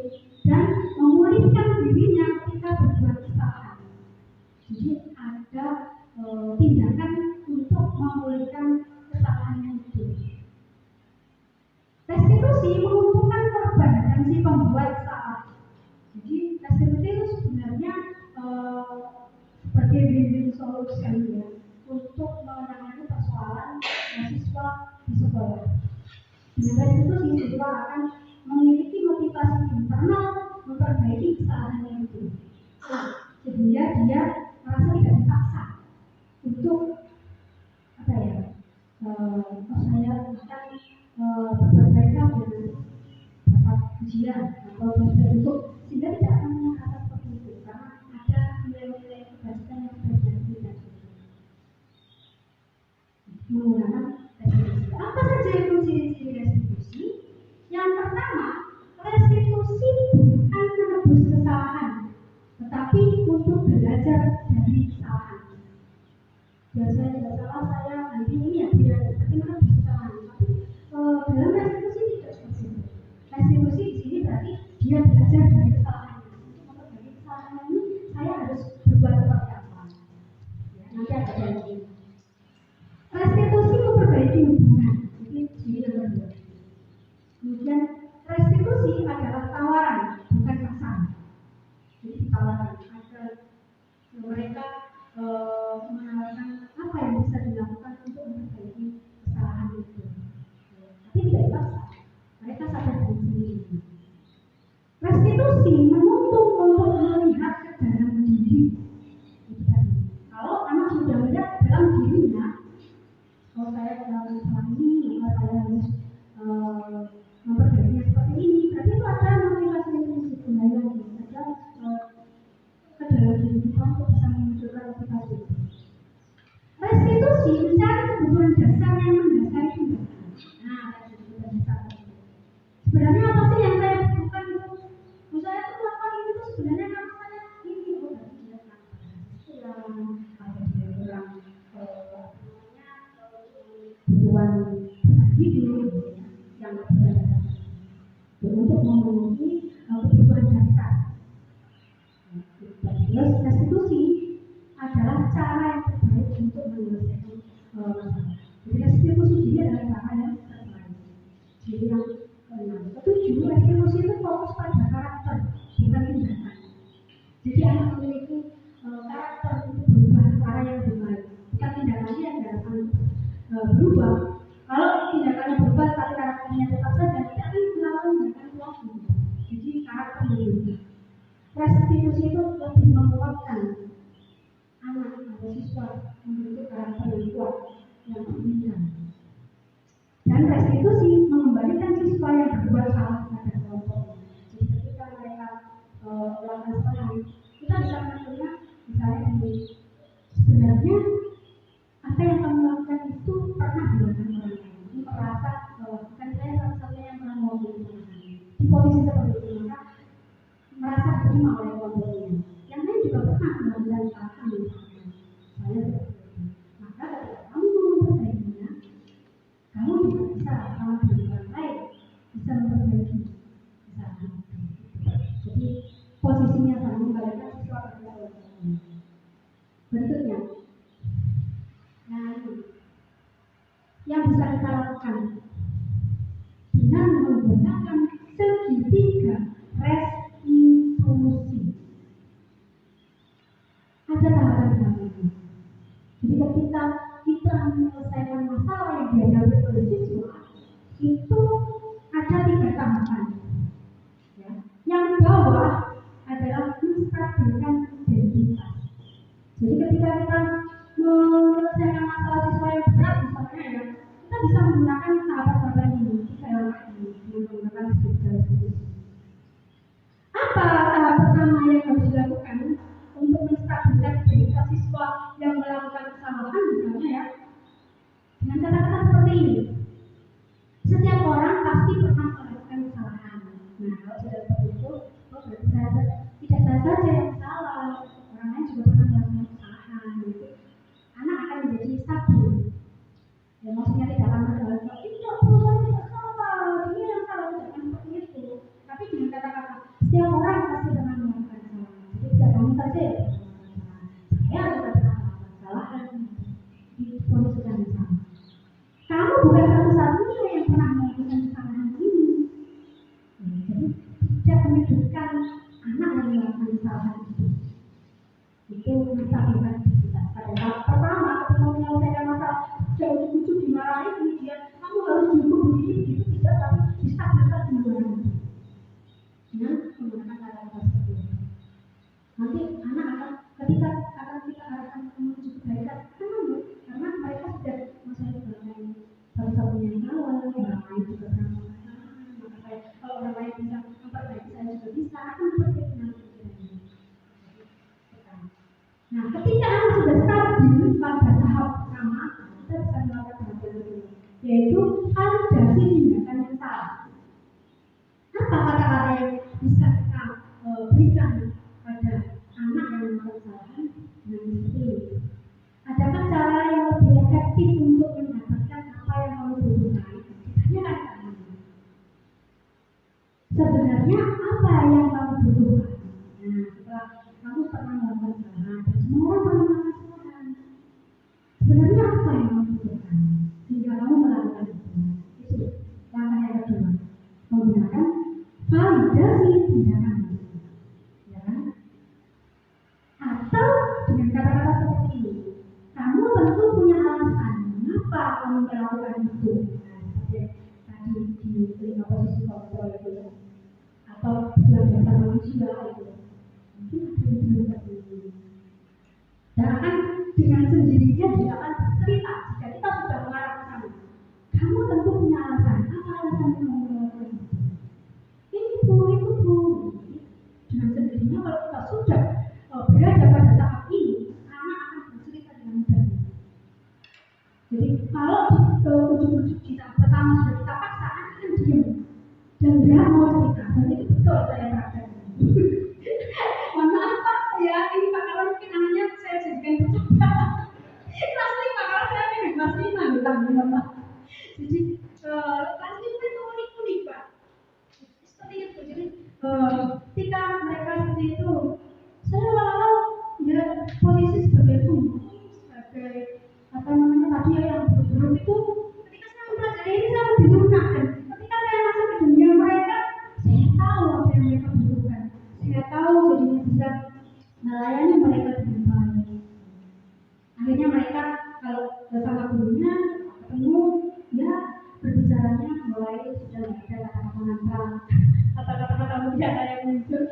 dan memulihkan dirinya ketika berbuat kesalahan. Jadi ada tindakan untuk memulihkan kesalahannya itu. Restitusi menguntungkan korban dan si pembuat salah. Jadi restitusi itu sebenarnya sebagai win-win solution ya, untuk menangani persoalan mahasiswa di sekolah. Dengan restitusi siswa akan memiliki motivasi internal memperbaiki kesalahannya itu, sehingga dia merasa tidak dipaksa untuk saya akan berbuat baik dan dapat ujian atau bentuk, sehingga tidak akan merasa seperti itu karena ada nilai-nilai kebajikan yang terjadi dan menggunakan restitusi. Apa saja itu ciri-ciri restitusi? Yang pertama, restitusi bukan menebus kesalahan, tetapi untuk belajar dari kesalahan. Biasanya tidak salah saya nanti ini ya dia, tapi menebus kesalahan. Tapi dalam restitusi tidak seperti itu. Restitusi di sini berarti dia belajar dari kesalahannya. Untuk memperbaiki kesalahan ini saya harus berbuat seperti apa? Ya, nanti ada janji. Restitusi memperbaiki hubungan. Jadi ciri yang kedua. Kemudian restitusi adalah tawaran, bukan paksaan. Jadi tawaran agar mereka menawarkan apa yang bisa dilakukan untuk memperbaiki kesalahan itu. Tapi tidak dipaksa. Mereka sadar dari sendiri. Restitusi menuntut untuk melihat ke dalam diri. Itu tadi. Kalau anak sudah melihat ke dalam dirinya, kalau saya melakukan kesalahan ini, maka saya harus memperbaikinya seperti ini. Berarti itu ada motivasi intrinsik kembali lagi. Ada ke dalam diri kita untuk bisa memunculkan motivasi itu. Restitusi mencari kebutuhan dasar yang mendasari tindakan. Nah, ada kebutuhan dasar. Sebenarnya apa sih yang saya butuhkan itu? Saya tuh melakukan ini tuh sebenarnya karena saya ini berarti dia kurang ada dia kurang kebutuhan hidup yang berdasar untuk memenuhi kebutuhan dasar. Terus restitusi adalah cara yang terbaik untuk menyelesaikan masalah. Jadi restitusi ini adalah cara yang terbaik. Jadi yang keenam, ketujuh, restitusi itu fokus pada karakter, bukan tindakan. Jadi anak memiliki karakter untuk berubah ke arah yang baik, bukan tindakannya yang akan berubah. Kalau tindakannya berubah tapi karakternya tetap saja, tidak akan melakukan tindakan lagi. Jadi karakter berubah. Restitusi itu lebih menguatkan anak atau siswa membentuk karakter yang kuat, yang beriman. Dan restitusi mengembalikan siswa yang berbuat salah pada kelompoknya. Jadi ketika mereka melakukan kesalahan, kita bisa menentukan misalnya sebenarnya apa yang kamu lakukan itu pernah dilakukan orang lain. Ini merasa bahwa bukan saya satu-satunya yang pernah melakukan kesalahan. Di posisi seperti itu maka merasa terima oleh kelompoknya. Yang lain juga pernah melakukan kesalahan misalnya. Saya seperti itu. Maka ketika kamu mau memperbaikinya, kamu juga bisa sama dengan orang lain bisa memperbaiki kesalahan itu. Jadi posisinya sama mengembalikan siswa pada kelompoknya. Berikutnya, nah ini yang bisa kita lakukan dengan menggunakan segitiga restitusi. Ada tahapan-tahapannya. Jadi ketika kita menyelesaikan masalah yang dihadapi oleh siswa, itu ada 3 tahapan. Ya. Yang bawah adalah menstabilkan identitas. Jadi ketika kita menyelesaikan masalah siswa yang berat misalnya ya, kita bisa menggunakan tahapan-tahapan ini, saya ini menggunakan restitusi. Apa tahap pertama yang harus dilakukan untuk menstabilkan identitas siswa yang melakukan kesalahan misalnya ya? Dengan kata-kata seperti ini, setiap orang pasti pernah melakukan kesalahan. Nah, kalau sudah seperti itu, berarti tidak saya saja yang salah, orang lain juga pernah melakukan kesalahan. Anak akan menjadi stabil. Ya, maksudnya tidak akan terlalu tidak perlu bukan satu-satunya yang pernah melakukan kesalahan ini. Jadi tidak menyudutkan anak yang melakukan kesalahan itu masalah kita. Pada tahap pertama ketika menyelesaikan masalah jauh ujuk dimarahi, kemudian kamu harus dihukum begini begitu, tidak, tapi distabilkan duluan dengan menggunakan kata-kata seperti itu. Nanti anak akan ketika akan kita arahkan menuju kebaikan, karena mereka sudah masa depan satu-satunya yang tahu, orang lain juga pernah mengatakan, maka saya kalau orang lain bisa memperbaiki, saya juga bisa, akan seperti itu nanti. Nah, ketika anak sudah stabil pada tahap pertama, kita bisa melakukan hal ini, yaitu validasi tindakan yang salah. Apa kata-kata yang bisa kita berikan pada anak yang melakukan kesalahan? Nah, seperti ini. Adakah cara yang lebih efektif untuk mendapatkan apa yang kamu butuhkan? Ditanyakan ke anak. Sebenarnya apa yang kamu butuhkan? Nah, setelah kamu pernah melakukan kesalahan, dan semua orang pernah melakukan kesalahan. Sebenarnya apa yang kamu butuhkan? Sehingga kamu melakukan itu. Itu langkah yang kedua. Menggunakan validasi tindakan. Ya kan? Atau dengan kata-kata seperti ini. Kamu tentu punya alasan mengapa kamu melakukan itu. Nah, seperti tadi di 5 posisi kontrol itu, atau yang dasar manusia itu. Mungkin ada yang belum terjadi. Dan akan dengan sendirinya dia akan cerita jika kita sudah mengarah ke sana. Kamu tentu punya alasan. Apa alasan kamu melakukan itu? Ini bu, itu bu. Dengan sendirinya kalau kita sudah berada pada tahap ini, anak akan bercerita dengan mudah. Jadi kalau di ujung-ujung kita pertama sudah kita paksa, anak akan diam dan dia mau cerita. Dan itu betul saya praktekkan. Mohon maaf Pak, ya ini Pak, kalau mungkin anaknya saya jadikan bercoba. Kelas 5, kalau saya pengen kelas 5 gitu Pak. Jadi kelas 5 itu unik-unik Pak. Seperti itu. Jadi ketika mereka seperti itu, saya lalu ya posisi sebagai guru, sebagai apa namanya tadi ya yang guru itu, ketika saya mempelajari ini saya lebih lunak, dan ketika saya masuk ke dunia mereka, saya tahu apa yang mereka butuhkan. Saya tahu jadinya bisa melayani mereka dengan baik. Akhirnya mereka kalau bersama gurunya ketemu, ya berbicaranya mulai sudah ada kata-kata mantra, kata-kata mulia yang muncul.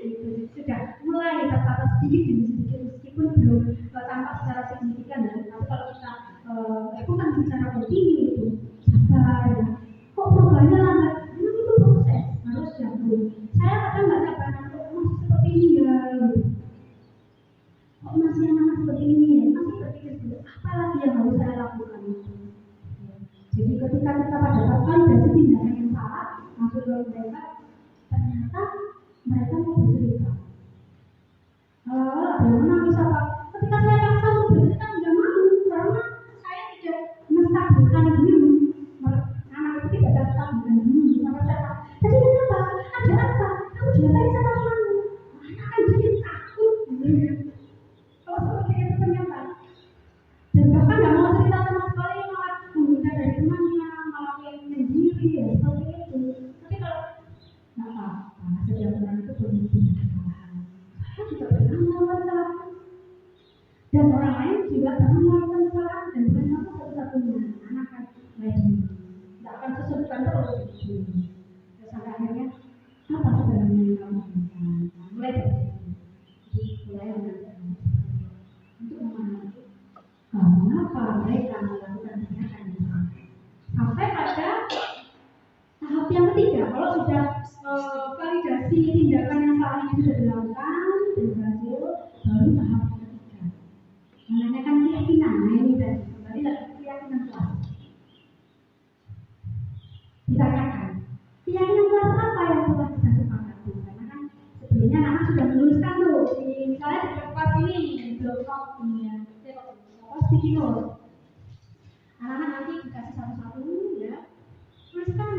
Itu sudah mulai tertata sedikit demi sedikit, meskipun belum tampak secara signifikan ya. Tapi kalau kita lakukan secara kontinu itu sabar ya. Kok perubahannya lambat? Memang itu proses, harus jago. Saya kadang nggak sabar, kok masih seperti ini ya gitu. Kok masih anak seperti ini ya, masih berpikir dulu apa lagi yang harus saya lakukan itu. Jadi ketika kita pada tahap validasi tindakan yang salah, masuk ke mereka, ternyata mereka mau bercerita. Ada yang menangis apa? Ketika saya paksa untuk bercerita tidak mau, karena saya tidak menstabilkan diri. Anak itu tidak ada stabilkan diri. Maka saya, tadi kenapa? Ada apa? Kamu diapain sama kamu? Anak kan jadi takut. Kalau seperti itu ternyata. Dan bahkan tidak mau cerita sama sekali, malah menghindar dari temannya, malah ingin sendiri ya seperti itu. Tapi kalau nggak apa-apa, setiap orang itu punya kesalahan. Saya juga pernah melakukan kesalahan, dan orang lain juga pernah melakukan kesalahan, dan bukan kamu satu-satunya. Anak kan lagi nggak akan sesudukan terus. Terus sampai akhirnya apa sebenarnya yang kamu inginkan? Mulai dari situ, mulai mengajar untuk memahami mengapa mereka melakukan tindakan yang salah. Sampai pada tahap yang ketiga, kalau sudah validasi tindakan yang salah ini sudah dilakukan dan berhasil, baru tahap yang ketiga, menanyakan keyakinan. Nah ini tadi kembali lagi keyakinan kelas. Ditanyakan keyakinan kelas apa yang telah kita sepakati, karena kan sebelumnya anak sudah menuliskan tuh di misalnya di kelas ini di blog ini ya, sticky note. Anak-anak nanti dikasih satu-satu ya, tuliskan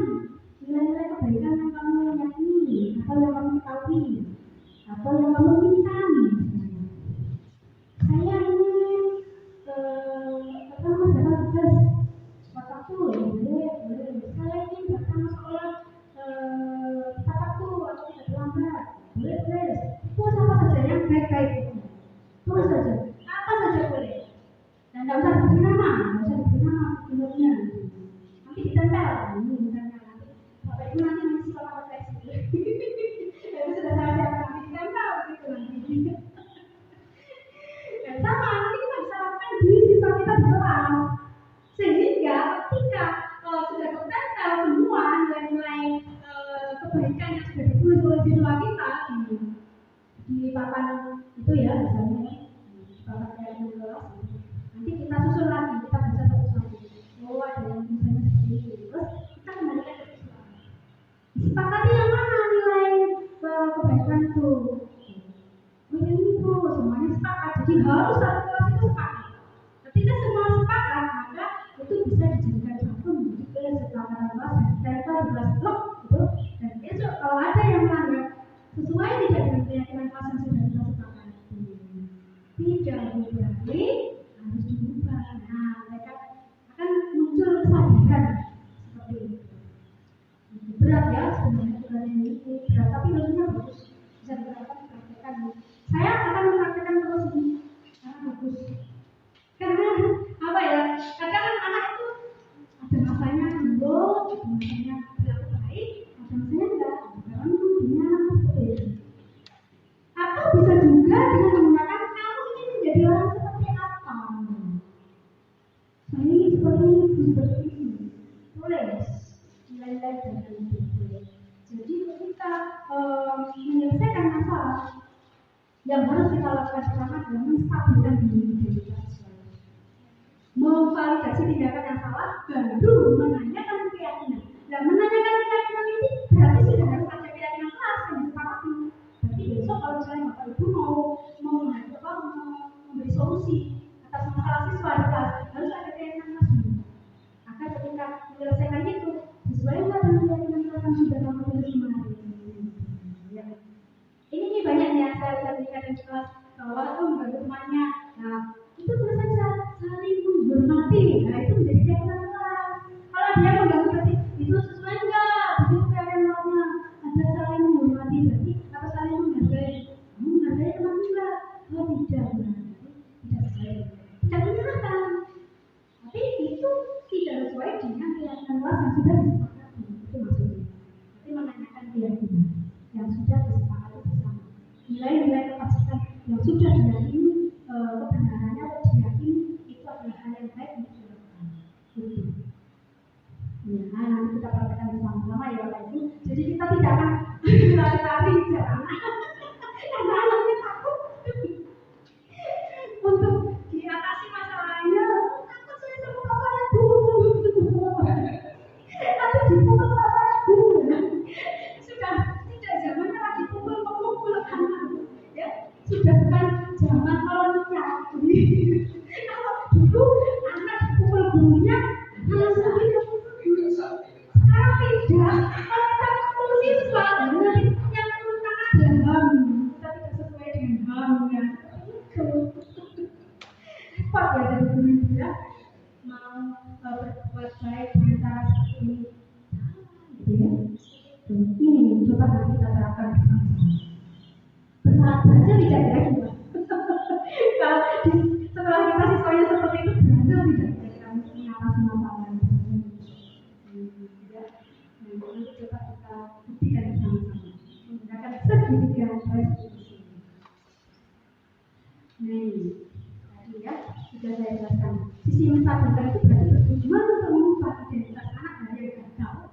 nilai-nilai kebaikan yang kamu yakini, atau yang kamu ketahui, atau yang kamu inginkan. Saya ingin mengerjakan tugas saya ingin datang ke sekolah tepat waktu atau tidak terlambat. Boleh. Tulis apa saja yang baik-baik itu. Tulis saja. Apa saja boleh. Dan nggak usah diberi nama, menurutnya. Nanti ditempel. Misalnya nanti Bapak Ibu nanti mengisi laporan tes. Jadi sudah saya siapkan nanti ditempel gitu nanti. Dan sama nanti kita bisa lakukan di siswa kita di kelas. Sehingga ketika sudah tertempel semua nilai-nilai kebaikan yang sudah ditulis oleh siswa kita di papan itu ya, misalnya di papan yang di kelas, nanti kita susun lagi, kita baca satu-satu. Oh, ada yang misalnya seperti ini. Terus kita kembalikan ke siswa. Disepakati yang mana nilai kebaikan itu? Oh, yang itu semuanya sepakat. Jadi harus satu kelas itu sepakat. Ketika semua sepakat, maka itu bisa dijadikan satu menjadi kesepakatan kelas dan ditempel di kelas blok gitu. Dan besok kalau ada yang melanggar sesuai tidak dengan keyakinan kelas yang sudah kita sepakati, tidak berarti harus diubah. Nah, mereka akan muncul kesadaran seperti itu. Berat ya sebenarnya bukan ini berat, tapi tentunya bagus bisa dipraktekkan. Saya akan mempraktekkan terus ini karena bagus. Karena apa ya? Kadang anak itu ada masanya lembut, ada masanya berlaku baik, ada masanya enggak. Karena dunia anak seperti itu. Atau bisa juga dengan menggunakan kamu ingin menjadi orang seperti apa? Saya ingin seperti ini. Tulis nilai-nilai dan nilai. Jadi ketika menyelesaikan masalah, yang harus kita lakukan pertama adalah menstabilkan diri kita. Memvalidasi tindakan yang salah, baru menanyakan keyakinan. Dan menanyakan keyakinan ini berarti sudah harus ada keyakinan kelas yang disepakati. Berarti besok kalau misalnya Bapak Ibu mau memberi solusi atas masalah siswa di kelas, harus ada keyakinan kelas dulu. Agar ketika menyelesaikan itu sesuai dengan keyakinan kelas yang sudah kamu tulis kemarin. Ya. Ini banyaknya saya lihat di kelas waktu membantu temannya. Nah, itu terus saja saling menghormati. Nah, itu menjadi keyakinan kelas. Kalau dia mengganggu berarti itu sesuai enggak? Di situ keyakinannya ada saling menghormati berarti atau saling menghargai. Kamu menghargai teman juga? Oh tidak, tidak sesuai. Tidak menyerahkan. Tapi itu tidak sesuai dengan keyakinan kelas yang sudah disepakati. Itu maksudnya. Jadi menanyakan keyakinan yang sudah disepakati bersama. Nilai-nilai kepastian yang sudah diyakini kebenarannya atau diyakini itu adalah hal yang baik untuk dilakukan. Gitu. Ya, nanti kita praktekkan bersama-sama ya Bapak Ibu. Jadi kita tidak akan lari-lari jalan. Karena anaknya takut untuk diatasi masalahnya. Takut saya sama Bapak Ibu. Tapi dipukul Bapak Ibu. Sudah tidak zamannya lagi pukul anak. Ya, sudah bukan zaman kolonial. Kalau dulu anak dipukul gurunya, sekarang tidak. Kalau kita pukul siswa, nanti yang menentang ada HAM. Kita tidak sesuai dengan HAM ya. Repot ya jadi guru ya. Mau berbuat baik dengan cara seperti ini. Gitu ya. Ini coba nanti kita terapkan bersama. Berhasil tidak ya kita? Kalau setelah kita siswanya seperti itu berhasil tidak kita mengatasi masalah ini? Tidak. Nanti coba kita buktikan bersama-sama menggunakan segitiga restitusi. Nah ini tadi ya sudah saya jelaskan. Sisi menstabilkan itu berarti bertujuan untuk mengubah identitas anak dari yang gagal.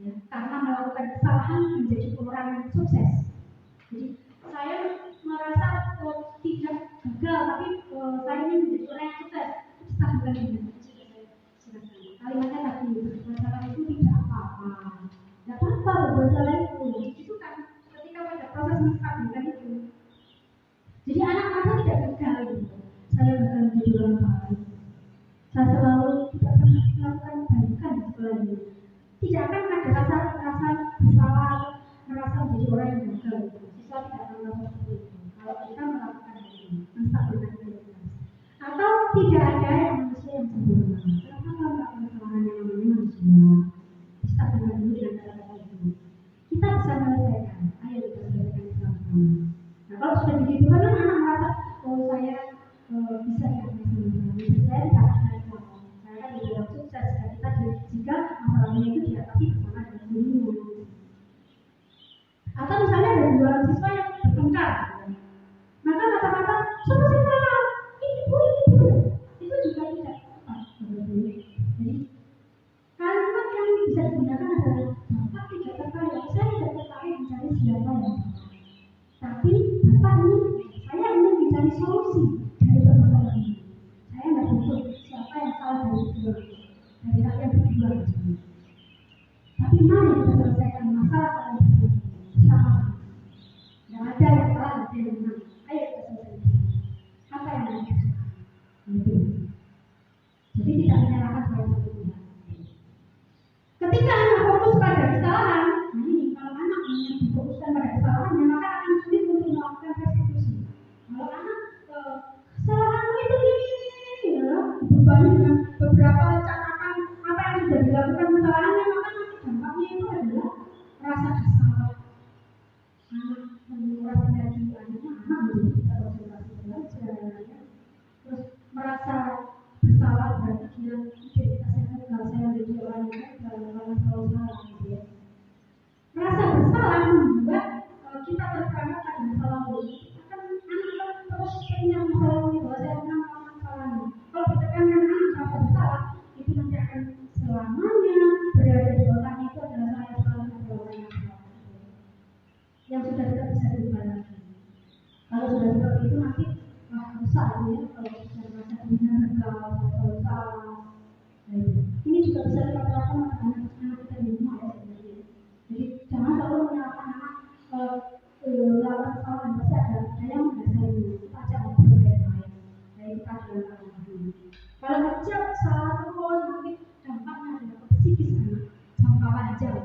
Ya, karena melakukan kesalahan menjadi orang yang sukses. Jadi saya merasa tidak gagal, tapi saya ingin menjadi orang yang sukses. Stabilkan diri. Kalimatnya tadi berbuat salah itu tidak apa-apa. Tidak apa-apa berbuat salah itu. Itu kan ketika pada proses menstabilkan itu. Jadi anak merasa tidak gagal gitu. Saya gagal menjadi orang baik. Saya selalu tidak pernah melakukan kebaikan di sekolah ini. Tidak akan ada rasa bersalah, merasa menjadi orang yang gagal. Siswa tidak akan merasa seperti itu. Kalau kita melakukan ini, menstabilkan identitas. Atau tidak ada yang manusia yang sempurna. Karena kalau tidak ada kesalahan yang namanya manusia. Atau misalnya ada dua siswa yang bertengkar, maka kata-kata siapa sih salah? Ini bu, itu juga tidak tepat. Jadi kalimat yang bisa digunakan adalah Bapak tidak tertarik, saya tidak tertarik mencari siapa yang salah. Tapi Bapak saya ingin mencari solusi dari permasalahan ini. Saya tidak butuh siapa yang salah dari kedua, dari kalian berdua. Tapi mari kita selesaikan masalah kalian berdua bersama-sama. Tidak ada yang salah, tidak ada yang benar. Ayo kita selesaikan. Apa yang harus kita lakukan? Jadi tidak menyalahkan salah satu pihak. Ketika anak fokus pada kesalahan, nah ini kalau anak yang difokuskan pada kesalahannya, maka akan sulit untuk melakukan restitusi. Kalau anak kesalahanmu itu ini, ya, dibebani dengan beberapa catatan apa yang sudah dilakukan kesalahannya, maka nanti dampaknya itu adalah rasa bersalah. Anak merasa lagi anaknya menjadi bisa konsentrasi belajar, terus merasa bersalah berarti dia identitasnya kalau saya menjadi orang yang karena selalu salah gitu ya. Merasa bersalah membuat kita terperangkap pada masa lalu. Akan anak terus teringat masa lalu bahwa saya pernah melakukan kesalahan. Kalau ditekankan anak merasa bersalah, itu nanti akan selamanya berada di otaknya itu adalah saya salah pada orang yang salah. Yang sudah tidak bisa diubah lagi. Kalau sudah seperti itu nanti rusak ya. Kalau sudah merasa benar kalau selalu salah. Ini juga bisa kita terapkan pada anak-anak kita di rumah ya sebenarnya. Jadi jangan selalu menyalahkan anak melakukan kesalahan, pasti ada yang mendasarinya. Kita ajak ngobrol baik-baik. Dari kita bilang kalau kecil salah terus nanti dampaknya adalah ke psikis anak jangka panjang.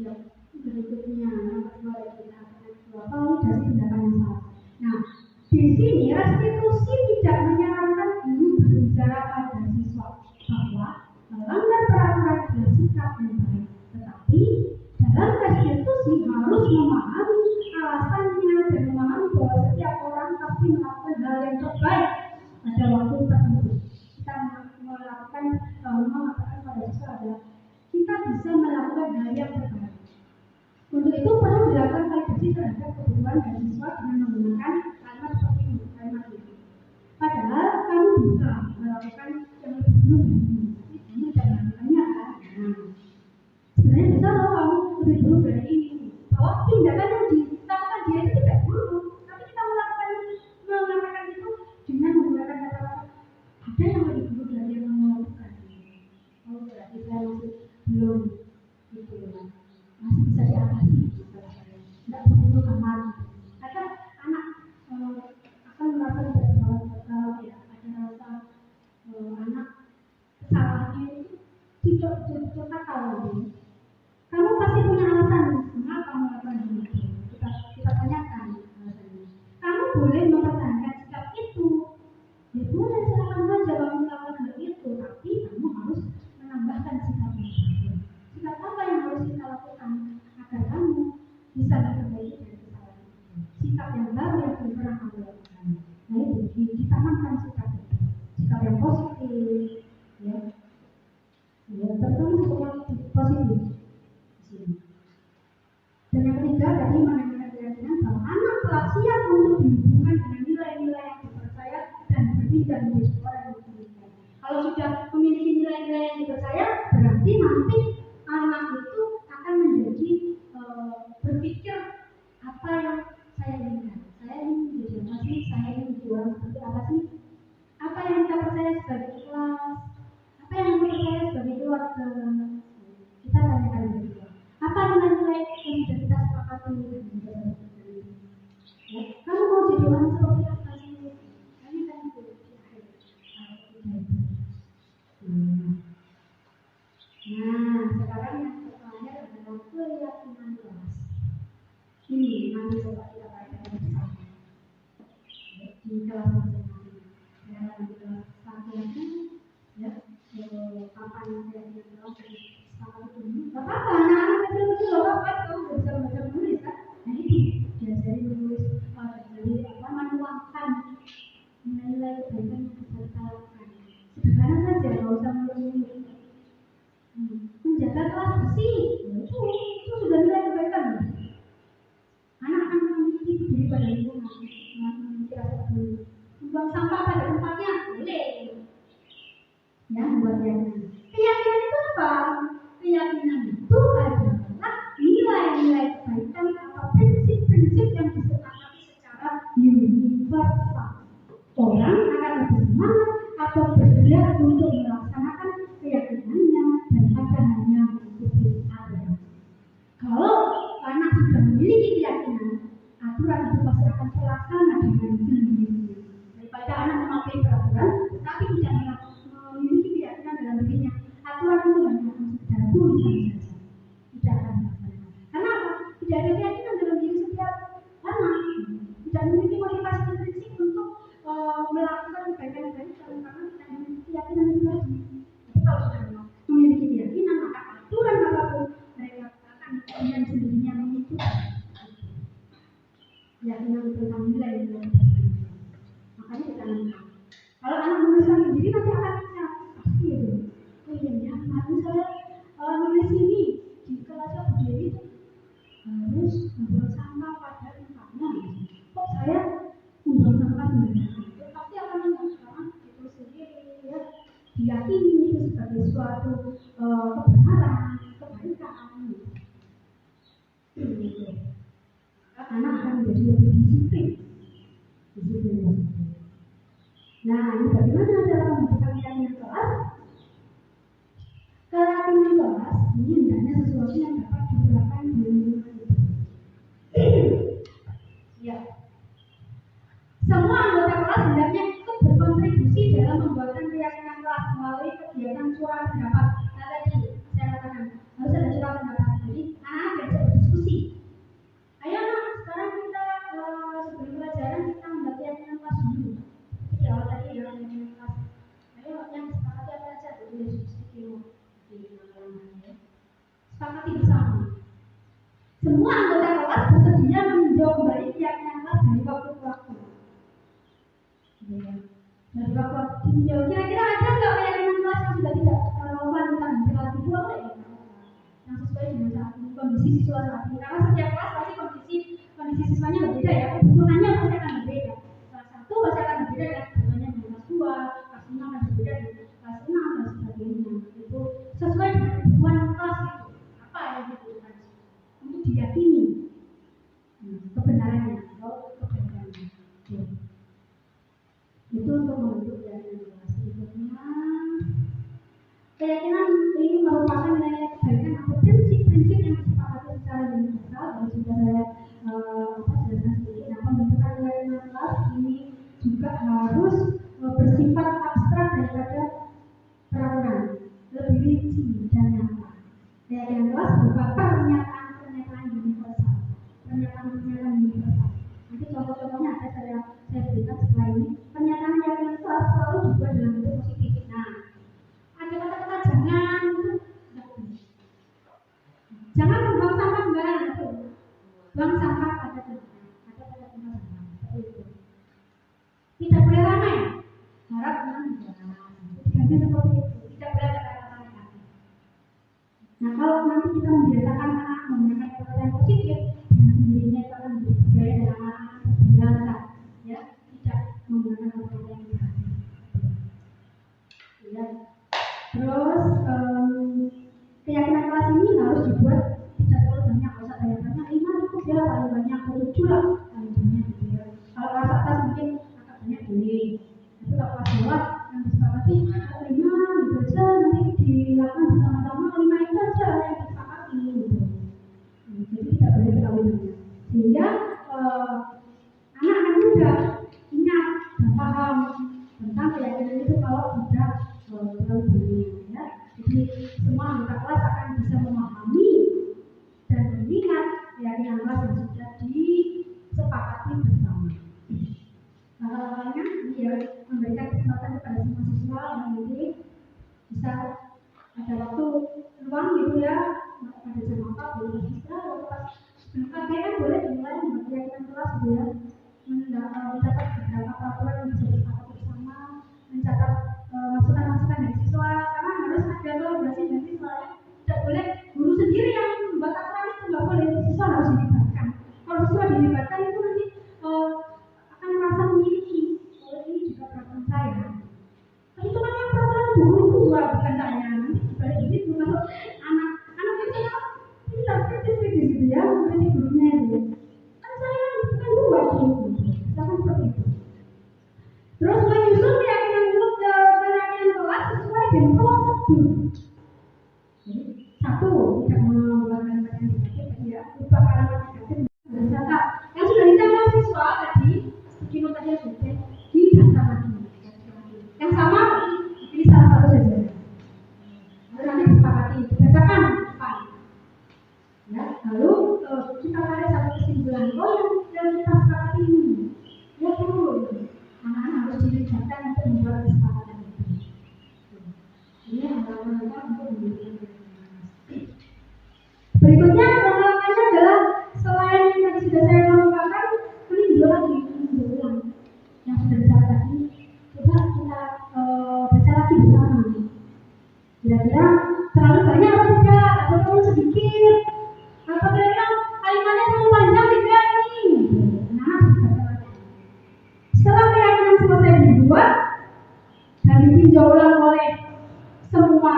Ya, berikutnya yang kedua kita akan dari tindakan yang salah. Nah, di sini restitusi tidak menyarankan guru berbicara pada siswa bahwa melanggar peraturan adalah sikap yang baik, tetapi dalam restitusi harus memahami alasannya dan memahami bahwa setiap orang pasti melakukan hal yang terbaik pada waktu tertentu. Kita melakukan mengatakan pada siswa adalah kita bisa melakukan hal yang terbaik. Untuk itu perlu dilakukan validasi terhadap kebutuhan dari siswa dengan menggunakan kalimat seperti ini, kalimat ini. Padahal kamu bisa melakukan yang lebih dulu dari ini. Ini tidak melakukannya kan? Nah, sebenarnya bisa loh kamu lebih dulu dari ini. Bahwa tindakan yang dilakukan dia itu tidak buruk, tapi kita mengatakan itu dengan menggunakan kata-kata ada yang lebih dulu dari yang kamu lakukan. Oh berarti saya masih belum gitu ya. Masih bisa diatasi, tidak perlu kamar. Ada anak akan merasa tidak bersalah ya. Ada rasa anak kesalahannya itu tidak betul-betul fatal. Kamu pasti punya alasan mengapa kamu melakukan itu. Kita tanyakan alasannya. Kamu boleh mempertahankan sikap itu. Ya boleh silakan saja kamu melakukan hal itu, tapi kamu harus menambahkan sikap itu. Sikap apa yang harus kita lakukan agar kamu bisa memperbaiki dari kesalahan itu? Sikap yang baru yang belum pernah kamu lakukan. Nah itu ditanamkan sikap itu, sikap yang positif, ya, terutama sikap yang positif. Dan yang ketiga tadi menanyakan keyakinan bahwa anak telah siap untuk dihubungkan dengan nilai-nilai yang dipercaya dan berpindah menjadi orang yang demikian. Kalau sudah memiliki nilai-nilai yang dipercaya, berarti nanti anak itu akan menjadi berpikir apa yang saya inginkan. Saya ingin menjadi apa sih? Saya ingin menjadi orang seperti apa sih? Apa yang kita percaya sebagai kelas? Apa yang kita percaya sebagai keluarga? Kita tanyakan berdua. Apa nilai-nilai yang sudah kita sepakati dengan ya, kamu mau jadi orang seperti apa sih? Kami kan itu di akhir. Nah, sekarang yang terakhir adalah keyakinan kelas. Ini nanti coba kita baca bersama di kelas masing-masing. Ya, nanti kelas satu lagi, ya, kapan keyakinan kelas sama itu. Gak apa-apa, anak-anak kecil-kecil loh, apa kamu nggak bisa baca menulis kan? Nah ini diajari menulis, diajari menuangkan nilai kebaikan yang bisa kita lakukan. Sederhana saja, nggak usah menulis. Menjaga kelas bersih, itu sudah nilai kebaikan. Anak akan memiliki peduli pada lingkungan, memiliki rasa peduli. Membuang sampah pada tempatnya boleh. Ya, buat keyakinan itu apa? Keyakinan itu adalah nilai-nilai kebaikan atau prinsip-prinsip yang disepakati secara universal. Orang akan lebih semangat atau bergerak untuk melaksanakan keyakinannya daripada hanya mengikuti aturan. Kalau anak sudah memiliki keyakinan, aturan itu pasti akan terlaksana dengan sendirinya. Daripada anak memakai peraturan, tetapi tidak memiliki keyakinan dalam dirinya, aturan itu hanya akan sekedar tulisan saja, tidak akan dilaksanakan. Karena apa? Tidak ada keyakinan dalam diri setiap anak, tidak memiliki motivasi prinsip untuk melakukan kebaikan-kebaikan karena tidak memiliki keyakinan itu tadi. Tapi kalau sudah memiliki keyakinan, maka aturan apapun mereka akan dengan sendirinya mengikuti keyakinan tentang nilai-nilai. Makanya kita nanti kalau anak menuliskan sendiri nanti akan pasti itu. Oh iya ya, nanti saya nulis ini di kelasnya Bu Dewi itu harus membuang sampah pada tempatnya. Kok saya membuang sampah sembarangan? Pasti akan karena itu sendiri ya diyakini itu sebagai suatu kebenaran, kebaikan. Anak akan menjadi lebih disiplin. Nah, ini bagaimana cara membentuk keyakinan kelas? Keyakinan kelas ini hendaknya sesuatu yang dapat diterapkan di lingkungan itu. Ya, semua anggota kelas hendaknya ikut berkontribusi dalam membuatkan keyakinan kelas melalui kegiatan suara pendapat. Nah, tadi saya katakan harus ada suara pendapat. Jadi anak-anak diajak berdiskusi. Ayo nak, sekarang kita sebelum pelajaran kita membuat keyakinan kelas dulu. Jadi awal tadi ya keyakinan kelas. Ayo yang sepakati apa aja dulu ya diskusi sepakati bersama. Semua anggota kelas bersedia meninjau kembali keyakinan kelas dari waktu ke waktu. Dari waktu ditinjau, kira-kira ada nggak keyakinan kelas yang sudah tidak relevan dengan hampir lagi boleh? Yang sesuai dengan saat ini kondisi siswa saat ini. Karena setiap kelas pasti kondisi siswanya berbeda ya, kebutuhannya pasti akan berbeda. Kelas 1 pasti akan berbeda dengan kebutuhannya dengan kelas 2, kelas 5 akan berbeda dengan kelas 6 dan sebagainya. Itu sesuai dengan kebutuhan kelas itu. Apa yang dibutuhkan untuk diyakini kebenarannya atau kebaikannya. Itu untuk membentuk keyakinan kelas. Berikutnya, keyakinan ini merupakan nilai kebaikan atau prinsip-prinsip yang disepakati secara universal. Dan sudah saya jelaskan sedikit. Nah, pembentukan keyakinan kelas ini juga harus bersifat abstrak daripada peraturan, lebih rinci dan nyata. Keyakinan kelas berupa pernyataan universal. Pernyataan universal. Nanti contoh-contohnya ada saya berikan setelah ini. Pernyataan keyakinan kelas selalu dibuat dalam bentuk positif. Nah, ada kata-kata jangan membuang sampah sembarangan itu. Buang sampah pada tempatnya. Ada pada tempat sampah seperti itu. Tidak boleh ramai. Harap jangan diganti seperti itu. Tidak boleh ada kata-kata negatif. Nah, kalau nanti kita membiasakan anak menggunakan kata-kata yang positif, dengan sendirinya itu akan menjadi budaya dan anak-anak terbiasa, ya, tidak menggunakan kata-kata yang negatif. Ya. Terus keyakinan kelas ini harus dibuat tidak terlalu banyak. Kalau saya banyak 5 cukup ya, paling banyak 7 lah paling banyak gitu ya. Kalau kelas atas mungkin agak banyak boleh. Tapi kalau kelas bawah yang disepakati 5 gitu aja, nanti dilakukan bersama-sama 5 itu aja yang disepakati gitu. Jadi tidak boleh terlalu banyak. Sehingga anak-anak muda ingat dan paham tentang keyakinan itu kalau tidak terlalu banyak ya. Jadi semua anggota kelas akan bisa memahami dan mengingat keyakinan kelas yang sudah disepakati bersama. Hal-halnya ini ya memberikan kesempatan kepada semua siswa yang nanti bisa ada waktu luang gitu ya, pada jam 4 boleh istirahat, atau pas sebelum KBM boleh dimulai membuat keyakinan kelas gitu ya, mencatat beberapa peraturan yang bisa disepakati bersama, mencatat masukan-masukan dari siswa, karena harus ada kolaborasi dari siswa. Tidak boleh Itu kan yang peraturan guru bukan saya. Nanti dibalik begitu kalau anak itu kan tidak kritis gitu ya, kritik gurunya itu. Kan saya bukan buat guru, saya kan seperti itu. Terus menyusun keyakinan kelas sesuai dengan prosedur. Satu, tidak mengeluarkan kata negatif, ya, lupa kalimat negatif. Yang sudah dicatat siswa tadi, bikin notanya sudah didaftar lagi. Yang sama, ini salah satu saja. Lalu nanti disepakati, dibacakan depan. Ya, lalu kita tarik satu kesimpulan. Oh, yang kita sepakati ini, ya perlu. Anak-anak harus dilibatkan untuk membuat kesepakatan itu. Ini harapan kita untuk memberikan. Berikutnya langkah-langkahnya adalah selain yang tadi sudah saya kemukakan, meninjau lagi, meninjau ulang yang sudah dicatat tadi. Coba kita baca lagi bersama. Kira-kira terlalu banyak atau tidak, atau terlalu sedikit, atau kira-kira kalimatnya terlalu panjang tidak ini. Nah, baca lagi. Setelah keyakinan selesai dibuat dan ditinjau ulang oleh semua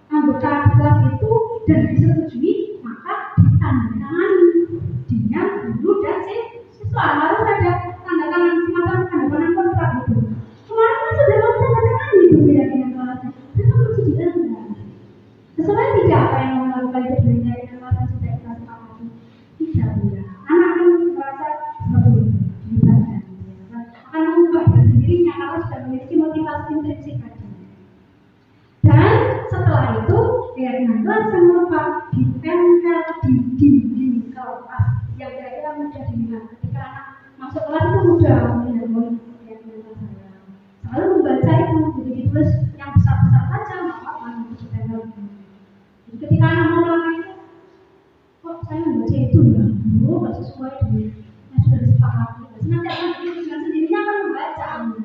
anggota kelas itu dan disetujui, maka ditandatangani dengan guru dan siswa. Harus ada tanda tangan semacam tanda tangan kontrak itu. Kemarin kan sudah menandatangani itu keyakinan kelasnya, itu masih dilanggar. Sesuai tidak apa yang melakukan itu dengan keyakinan kelas yang sudah kita sepakati? Tidak boleh. Anak akan merasa seperti itu, dibaca, akan mengubah dengan sendirinya kalau sudah memiliki motivasi intrinsik tadi. Dan setelah itu keyakinan kelas yang merupakan ditempel di dinding kelas yang kira-kira mudah dilihat. Ketika anak masuk kelas itu mudah melihat keyakinan kelas saya. Selalu membaca itu, jadi ditulis yang besar-besar saja, maka akan ditempel. Jadi ketika anak mau melakukan itu, kok saya membaca itu ya, nggak sesuai dengan yang sudah disepakati. Nanti akan dengan sendirinya akan membaca.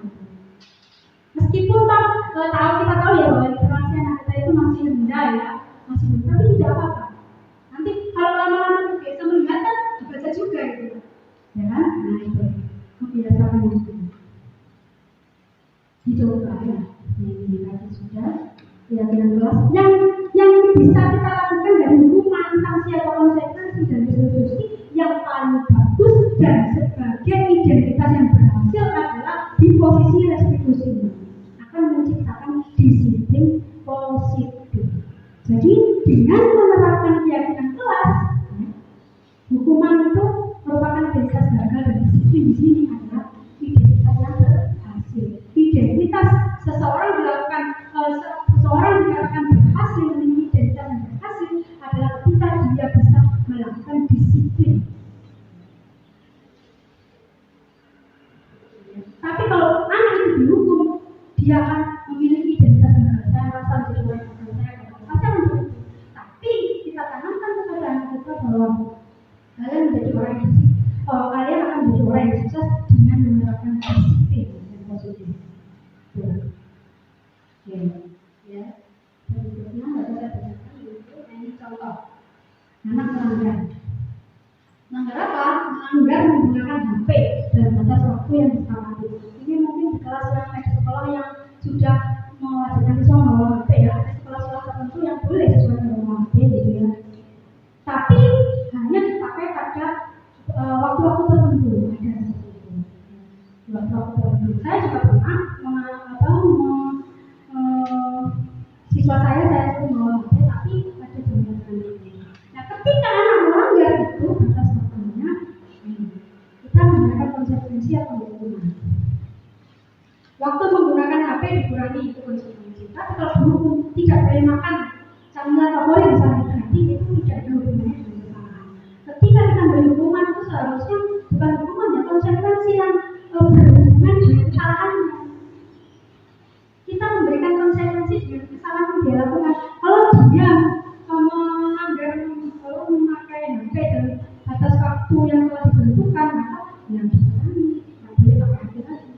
Meskipun kita tahu ya bahwa literasi anak kita itu masih rendah ya, masih rendah, tapi tidak apa-apa. Nanti kalau lama-lama biasa melihat kan dibaca juga gitu, ya kan? Nah itu membiasakan itu. Dicoba ya, ini tadi sudah keyakinan kelas yang bisa kita lakukan dari hukuman, sanksi atau konsekuensi dan resolusi yang paling bagus dan sebagai identitas yang berhasil adalah di posisi restitusi ini. Menciptakan disiplin positif. Jadi dengan menerapkan keyakinan kelas, hukuman itu merupakan identitas gagal dan disiplin di sini adalah identitas yang berhasil. Identitas seseorang dikatakan berhasil, memiliki identitas yang berhasil adalah ketika dia bisa melakukan disiplin. Tapi kalau anak itu dihukum, dia akan memiliki identitas yang saya rasa menjadi orang yang saya pasti akan begitu. Tapi kita tanamkan kepada anak kita bahwa kalian menjadi orang yang kalian akan menjadi orang yang sukses dengan menerapkan disiplin yang positif. Ya. Berikutnya saya bacakan ini contoh anak melanggar. Melanggar apa? Melanggar menggunakan HP dalam batas waktu yang disepakati. Ini mungkin di kelas yang di sekolah yang sudah mewajibkan siswa membawa HP ya. Ada sekolah-sekolah tertentu yang boleh siswa membawa HP gitu ya. Tapi hanya dipakai pada waktu-waktu tertentu. Ada seperti itu. Waktu-waktu tertentu. Saya juga pernah siswa saya suruh membawa HP tapi ada jam-jam ini. Nah, ketika anak melanggar itu batas waktunya, kita menggunakan konsekuensi atau hukuman. Waktu menggunakan HP dikurangi itu konsekuensi. Tapi kalau guru tidak boleh makan camilan favorit misalnya, berarti itu tidak ada hubungannya dengan kesalahan. Ketika kita beri hukuman itu seharusnya bukan hukuman ya, konsekuensi yang berhubungan dengan kesalahannya. Kita memberikan konsekuensi dengan kesalahan yang dia lakukan. Kalau dia melanggar, kalau memakai HP dan batas waktu yang telah ditentukan, maka yang dikurangi, tidak boleh pakai HP lagi.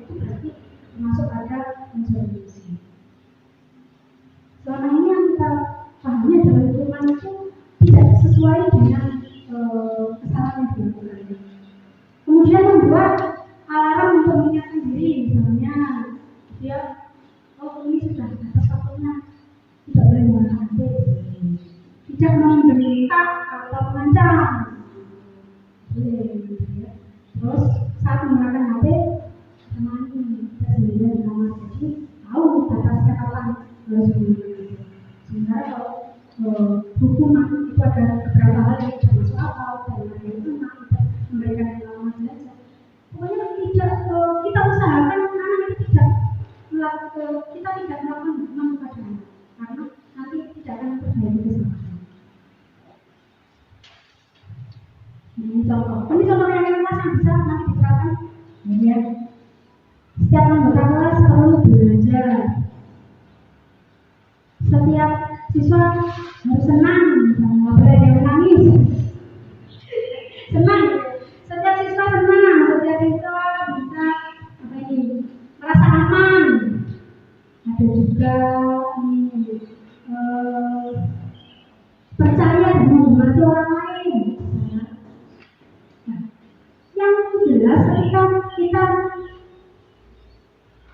Itu berarti termasuk ada konsekuensi. Selama ini yang kita pahami adalah hukuman itu tidak sesuai dengan kesalahan yang dilakukan. Kemudian membuat alarm untuk mengingatkan diri, misalnya dia ini sudah batas waktunya, tidak boleh menggunakan HP, tidak membentak atau mengancam. Terus saat menggunakan HP, teman kita sendirian di kamar, jadi tahu batasnya kapan harus menggunakan. Sementara kalau hukuman itu ada beberapa hal yang tidak masuk akal, dan ada yang memang tidak memberikan pengalaman belajar. Pokoknya tidak kita usahakan anak itu tidak melakukan hukuman kepada anak, karena nanti tidak akan terjadi kesalahan. Ini contoh yang kelas yang bisa nanti diterapkan. Ya. Setiap anggota kelas perlu belajar. Setiap siswa harus senang, jangan boleh ada yang nangis. Senang. Setiap siswa senang, setiap siswa bisa merasa aman. Ada juga percaya dan menghormati orang lain. Yang jelas ketika kita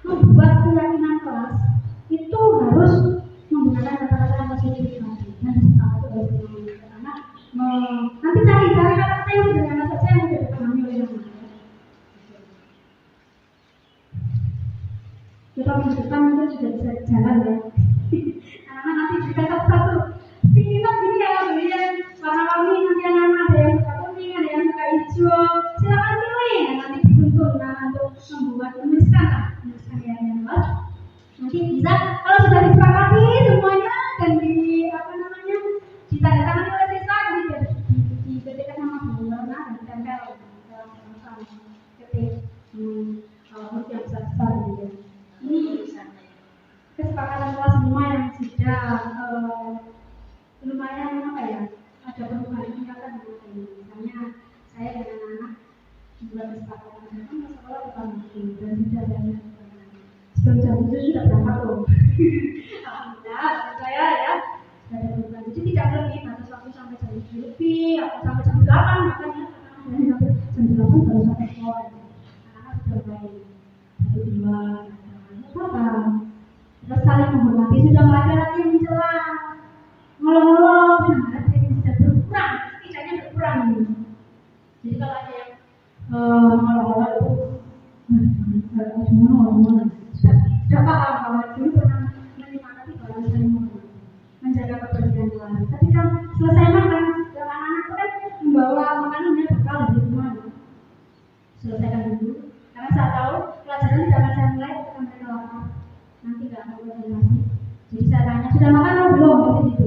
membuat keyakinan kelas itu harus menggunakan kata-kata yang positif tadi. Dan disepakati oleh semuanya. Karena nanti cari kata-kata yang sederhana saja yang tidak dipahami oleh orang lain. Kita minggu depan mungkin sudah bisa jalan ya. Anak-anak nanti juga satu-satu. Kita gini ya, beli yang warna-warni, nanti anak-anak ada yang suka kuning, ada yang suka hijau. Silakan pilih. Nanti dituntun untuk membuat menuliskan yang luas. Nanti bisa kalau sudah disepakati semuanya dan ditandatangani oleh siswa, nanti diketikkan nama bu warna dan ditempel dalam ketik huruf yang besar gitu. Ini kesepakatan kelas semua yang sudah lumayan ada perubahan tingkatan misalnya saya dan anak-anak membuat kesepakatan datang ke sekolah depan waktu dan tidak banyak sebelum jam 7 sudah berangkat loh. Alhamdulillah saya ya sudah ada perubahan, jadi tidak lebih batas waktu sampai jam 7 lebih atau sampai jam 8 makanya dari sampai jam 8 baru sampai sekolah. Anak-anak sudah baik 1, 2 terus saling menghormati, sudah nggak ada lagi yang mencela ngolong-ngolong, sudah berkurang, tidaknya berkurang. Jadi kalau ada yang ngolong-ngolong itu sudah paham bahwa dulu pernah menikmati bahwa saling menghormati, menjaga kebersihan kelas. Ketika selesai makan, anak-anak itu kan membawa makanannya bekal dari rumah. Selesaikan dulu, karena saya tahu pelajaran tidak akan saya mulai ketika mereka lapar. Nanti nggak mau konsentrasi. Jadi saya tanya, sudah makan atau belum? Masih gitu.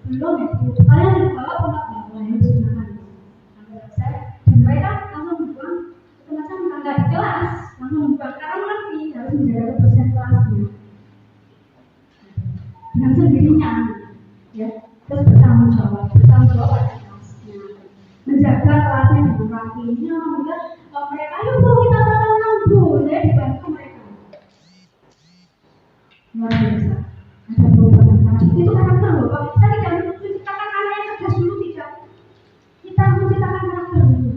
Belum ya, Bu. Kalian dibawa pulang nggak? Harus makan. Sampai selesai. Dan mereka langsung buang. Itu macam nggak di kelas, langsung buang. Karena mengerti harus menjaga kebersihan kelasnya. Dengan sendirinya, ya. Terus bertanggung jawab pada kelasnya. Menjaga kelasnya dengan rapinya. Mereka, ayo Bu, kita tolong Bu. Saya dibantu mereka. Luar biasa. Ada perubahan karakter. Itu karakter loh. Kita tidak menciptakan anak yang cerdas dulu, tidak. Kita menciptakan karakter dulu.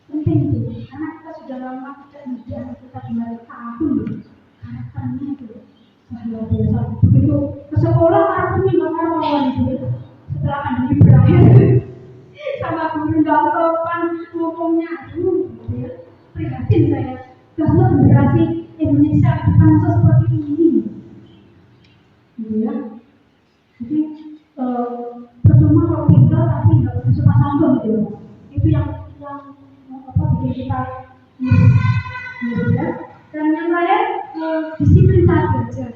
Penting itu. Karena kita sudah lama tidak mendidik kita dengan tahun. Karakternya itu luar biasa. Begitu ke sekolah karakternya nggak karuan gitu. Setelah pandemi berakhir, sama guru nggak sopan, ngomongnya aduh, gitu ya. Prihatin saya. Bahwa generasi Indonesia bukan seperti ini. Gitu ya. Jadi percuma kalau pintar tapi nggak suka sombong gitu. Itu yang bikin kita ya. Dan yang lain disiplin saat belajar.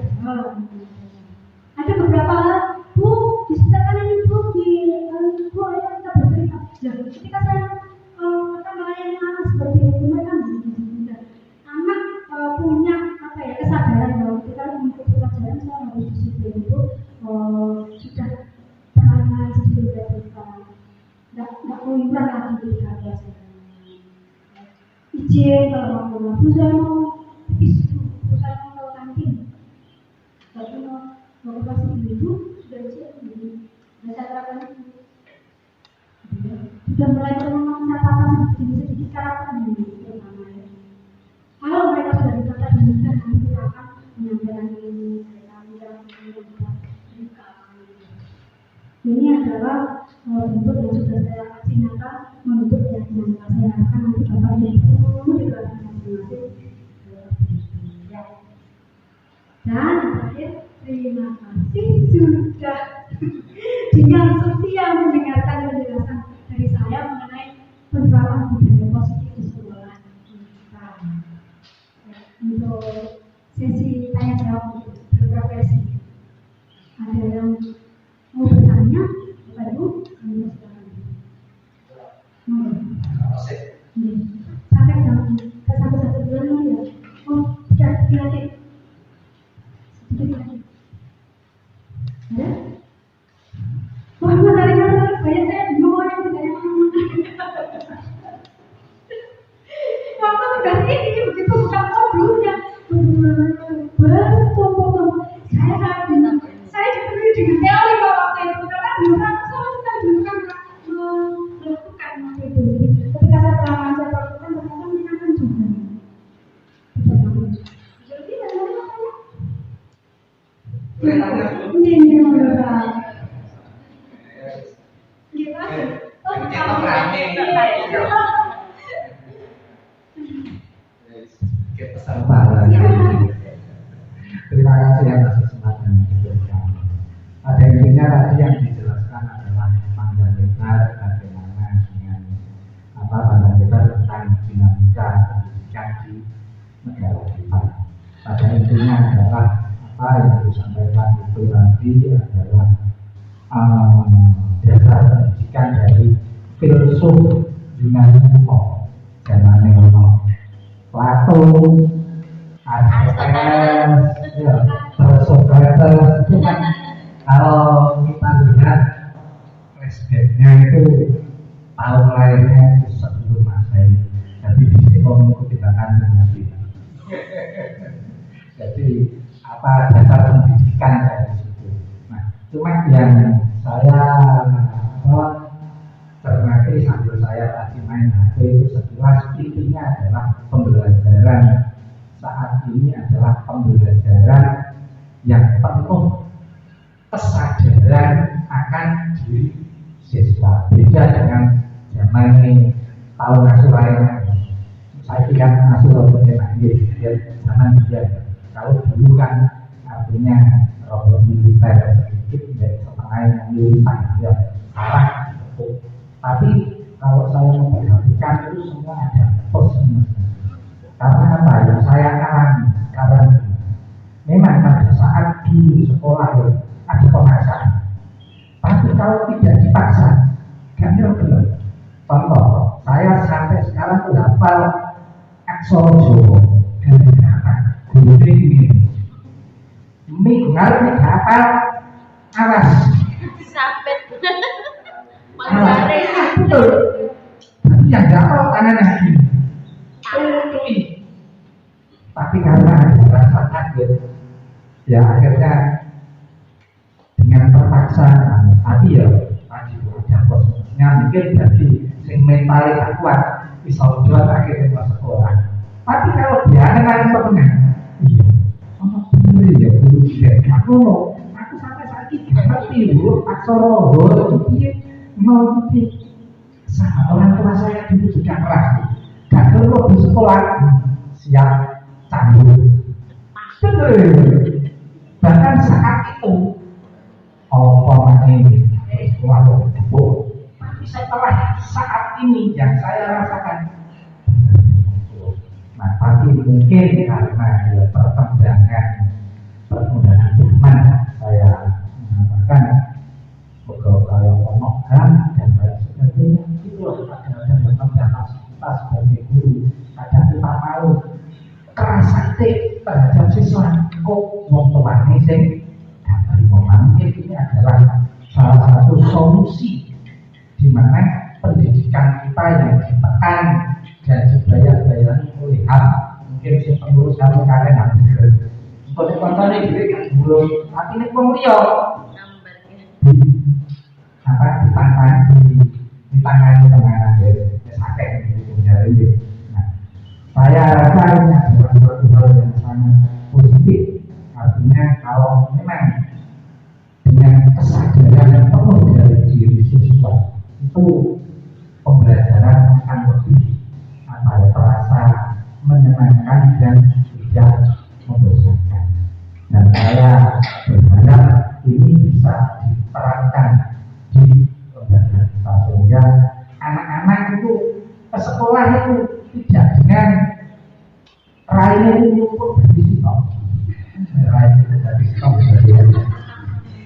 Ada beberapa hal, Bu, disediakan ini Bu, Bu ayo kita bercerita. Ya, ketika saya akan melayani anak seperti itu, mereka anak punya kesadaran bahwa kita mengikuti pelajaran saya harus disiplin itu sudah perlahan sedikit kita nggak keluyuran lagi ketika pelajaran. Izin kalau mau pulang, Bu saya mau pipis, Bu saya mau ke kantin, tapi mau ke kelas ibu sudah izin, saya terapkan itu. Sudah mulai mengenal catatan sedikit karakter ini terutama ya. Kalau mereka sudah ditata demikian, nanti kita akan Ini adalah bentuk yang sudah saya kasih nyata untuk keyakinan saya harapkan nanti Bapak Ibu di kelas masing-masing. Dan terakhir, terima kasih sudah dengan setia mendengarkan penjelasan dari saya mengenai penerapan budaya positif di sekolah kita. Untuk sesi tanya jawab berprofesi, ada yang mau bertanya? Bapak Ibu, kami silakan. Sampai jam ke satu bulan ya. Oh, sudah dilatih. Sedikit lagi. Ada? Wah, materi banyak saya bingung orang tidak yang waktu tugas ini begitu buka modulnya bertumpuk-tumpuk. Saya sangat bingung. Saya dipenuhi dengan teori waktu itu karena belum pernah sama sekali belum melakukan waktu itu. Jadi ketika saya pengalaman saya lakukan ternyata menyenangkan juga. Jadi yang mau tanya? Ini menurut Terima kasih atas kesempatan yang diberikan. Pada intinya tadi yang dijelaskan adalah panjang lebar bagaimana dengan panjang lebar tentang dinamika pendidikan di negara kita. Pada intinya adalah apa yang disampaikan itu nanti adalah dasar pendidikan dari filsuf Yunani kuno zaman Neono, Plato, Aristoteles, Socrates itu kan kalau kita lihat flashbacknya itu tahun lahirnya itu sebelum Masehi. Jadi di sini mengikuti bahkan Nabi. Jadi apa dasar pendidikan dari situ. Nah, cuma yang saya cermati sambil saya tadi main HP itu sekilas intinya adalah pembelajaran saat ini adalah pembelajaran yang penuh kesadaran akan diri siswa. Beda dengan zaman ini tahun asuh lainnya. Saya kira asuh bagaimana ya zaman dia. Kalau dulu kan artinya robot militer sedikit dari setengah yang militer ya salah. Tapi kalau saya memperhatikan itu semua ada plus minus. Karena apa yang saya alami sekarang memang pada saat di sekolah ya, ada pemaksaan. Tapi kalau tidak dipaksa, gak benar. Contoh, saya sampai sekarang sudah hafal aksara Jawa dan kata guru ini. Minggu ngarep hafal alas. Sampai betul. Tapi yang hafal tangan lagi. Tapi karena rasa takut, ya akhirnya dengan terpaksa. Tapi ya tadi ada posisinya mungkin jadi sing mentalnya kuat bisa jual akhirnya ke sekolah. Tapi kalau dia dengan pernah, iya, bener ya dulu dia. Aku sampai saat ini ngerti dulu aksara itu dia ngerti. Orang tua saya dulu juga keras. Dan kalau di sekolah siap canggung. Bahkan saat itu ini sekolah berburu. Tapi setelah saat ini yang saya rasakan, nah tapi mungkin karena ya, perkembangan zaman saya mengatakan pegawai pemokam dan lain sebagainya itu ada perkembangan kita sebagai guru. Kadang kita mau keras hati terhadap siswa kok wong tuane sing gak terima manggil. Ini adalah salah satu solusi di mana pendidikan kita yang ditekan dan dibayar-bayar oleh HAM mungkin si pengurus HAM kalian hampir untuk dikontrol ini kan belum tapi ini pemulia apa ditangani penanganan dari sakit gitu nyari. Nah, saya rasa ini adalah suatu hal yang sangat positif. Artinya kalau memang dengan kesadaran yang penuh siswa itu pembelajaran akan lebih terasa menyenangkan dan tidak membosankan. Dan saya berharap ini bisa diterapkan di lembaga kita sehingga anak-anak itu ke sekolah itu tidak dengan raihnya itu luput dari sitok, raihnya dari sitok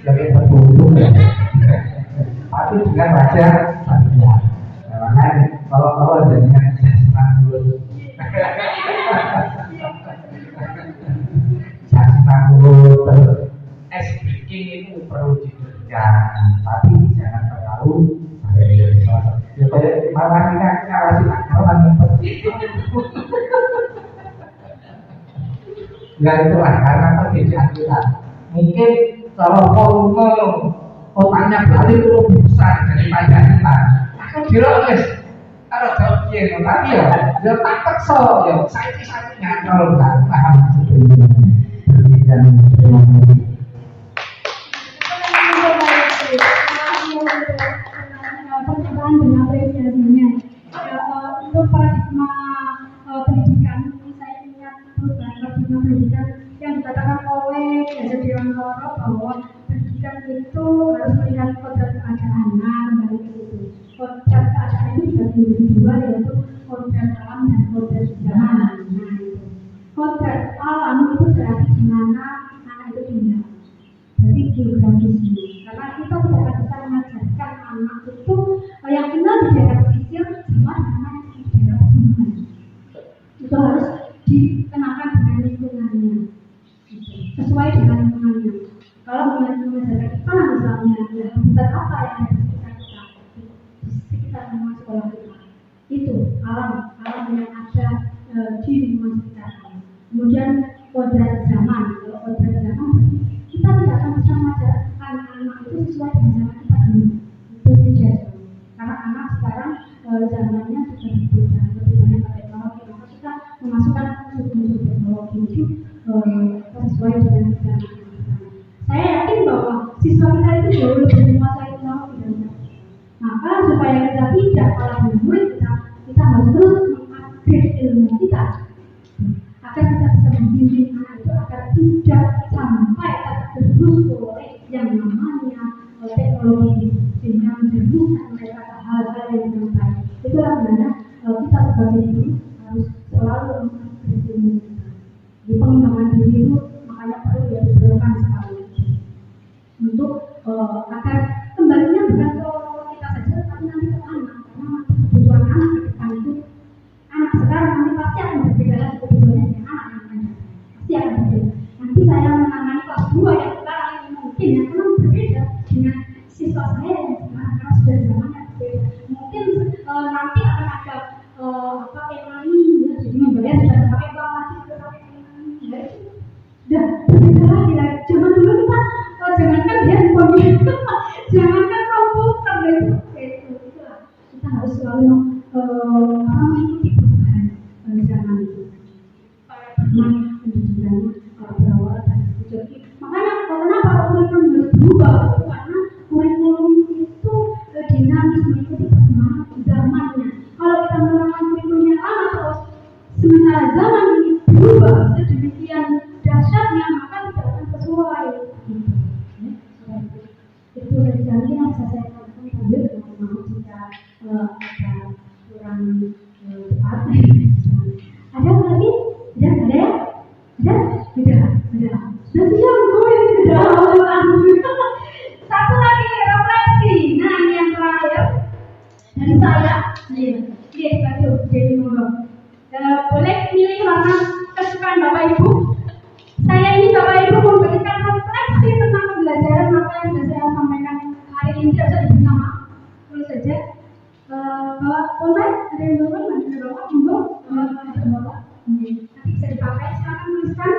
jadi betul-betul ya. Tapi dengan baca saja. Makanya kalau dengan senang dulu, senang dulu terus speaking itu perlu diberikan, tapi jangan terlalu ya kayak malah kita ngawasi akalan yang seperti itu. Ya itulah karena perbedaan kita. Mungkin kalau volume otaknya balik itu lebih besar daripada kita. Aku jelas kalau jawab dia tapi ya tak paksa ya saya kalau nggak paham sebenarnya. Dan terima kasih. Pernyataan dan apresiasinya untuk paradigma pendidikan ini saya ingat paradigma pendidikan yang dikatakan oleh Gajah Dewantara bahwa pendidikan itu harus melihat kodrat keadaan. Nah, begitu. Kodrat keadaan itu dibagi menjadi dua, yaitu kodrat alam dan kodrat zaman. Nah, itu kodrat alam itu berarti di mana anak itu tinggal, jadi geografisnya. Karena kita tidak akan bisa mengajarkan anak itu yang tinggal di daerah pesisir sama anak di daerah pegunungan. Itu harus dikenakan dengan lingkungannya, sesuai dengan lingkungannya. Kalau mengajarkan kita misalnya habitat apa yang ada di sekitar kita, di sekitar lingkungan sekolah kita, itu alam yang ada di lingkungan sekitar. Kemudian kodrat zaman, kalau kodrat zaman kita tidak akan bisa mengajarkan anak itu sesuai dengan zaman kita dulu. Itu tidak, karena anak sekarang zamannya sudah berbeda, lebih banyak teknologi, maka kita memasukkan unsur teknologi itu sesuai dengan zaman kita. Saya yakin bahwa siswa kita itu jauh lebih menguasai teknologi dan maka supaya kita tidak kalah dengan murid kita harus terus mengupgrade ilmu kita agar kita bisa membimbing anak itu agar tidak sampai tergerus oleh yang namanya teknologi sehingga menjerumuskan mereka ke hal-hal yang tidak baik. Itulah sebenarnya kita sebagai guru harus selalu mengupgrade ilmu kita. Di pengembangan diri itu makanya perlu diperlukan sekali untuk agar kembalinya bukan ke kita saja tapi nanti ke anak, karena kebutuhan anak ke depan itu anak sekarang nanti pasti akan berbeda lagi kebutuhannya dengan anak yang akan datang, pasti akan berbeda. Nanti saya menangani kelas 2 yang sekarang ini mungkin yang memang berbeda dengan siswa saya yang sekarang karena sudah zamannya berbeda. Mungkin nanti akan ada pakai money ya, jadi membayar sudah pakai uang lagi, sudah pakai money ya, itu udah berbeda lagi. Zaman dulu kita jangankan handphone jangankan komputer itu kita harus selalu mengikuti perubahan zaman itu. Paradigma pendidikan berawal dari itu. Makanya kenapa kurikulum harus berubah? Karena kurikulum itu dinamis mengikuti perkembangan zamannya. Kalau kita menerapkan kurikulum yang lama terus sementara zaman ini berubah sedemikian dahsyatnya, maka tidak akan sesuai. Itu saja yang bisa saya katakan sambil mohon jika ada kurang tepat. Ada lagi? Ada ya? Ada? Sudah siap gue sudah. Satu lagi refleksi. Nah ini yang terakhir dari saya. Ini jadi monggo. Boleh pilih warna kesukaan Bapak Ibu. Saya ini Bapak Ibu memberikan refleksi tentang pembelajaran apa yang sudah saya sampaikan hari ini. Tidak usah diberi nama, tulis saja. Bawa pulpen, ada yang bawa, nanti ada bawa, monggo. Ada bawa, nanti bisa dipakai. Silakan tuliskan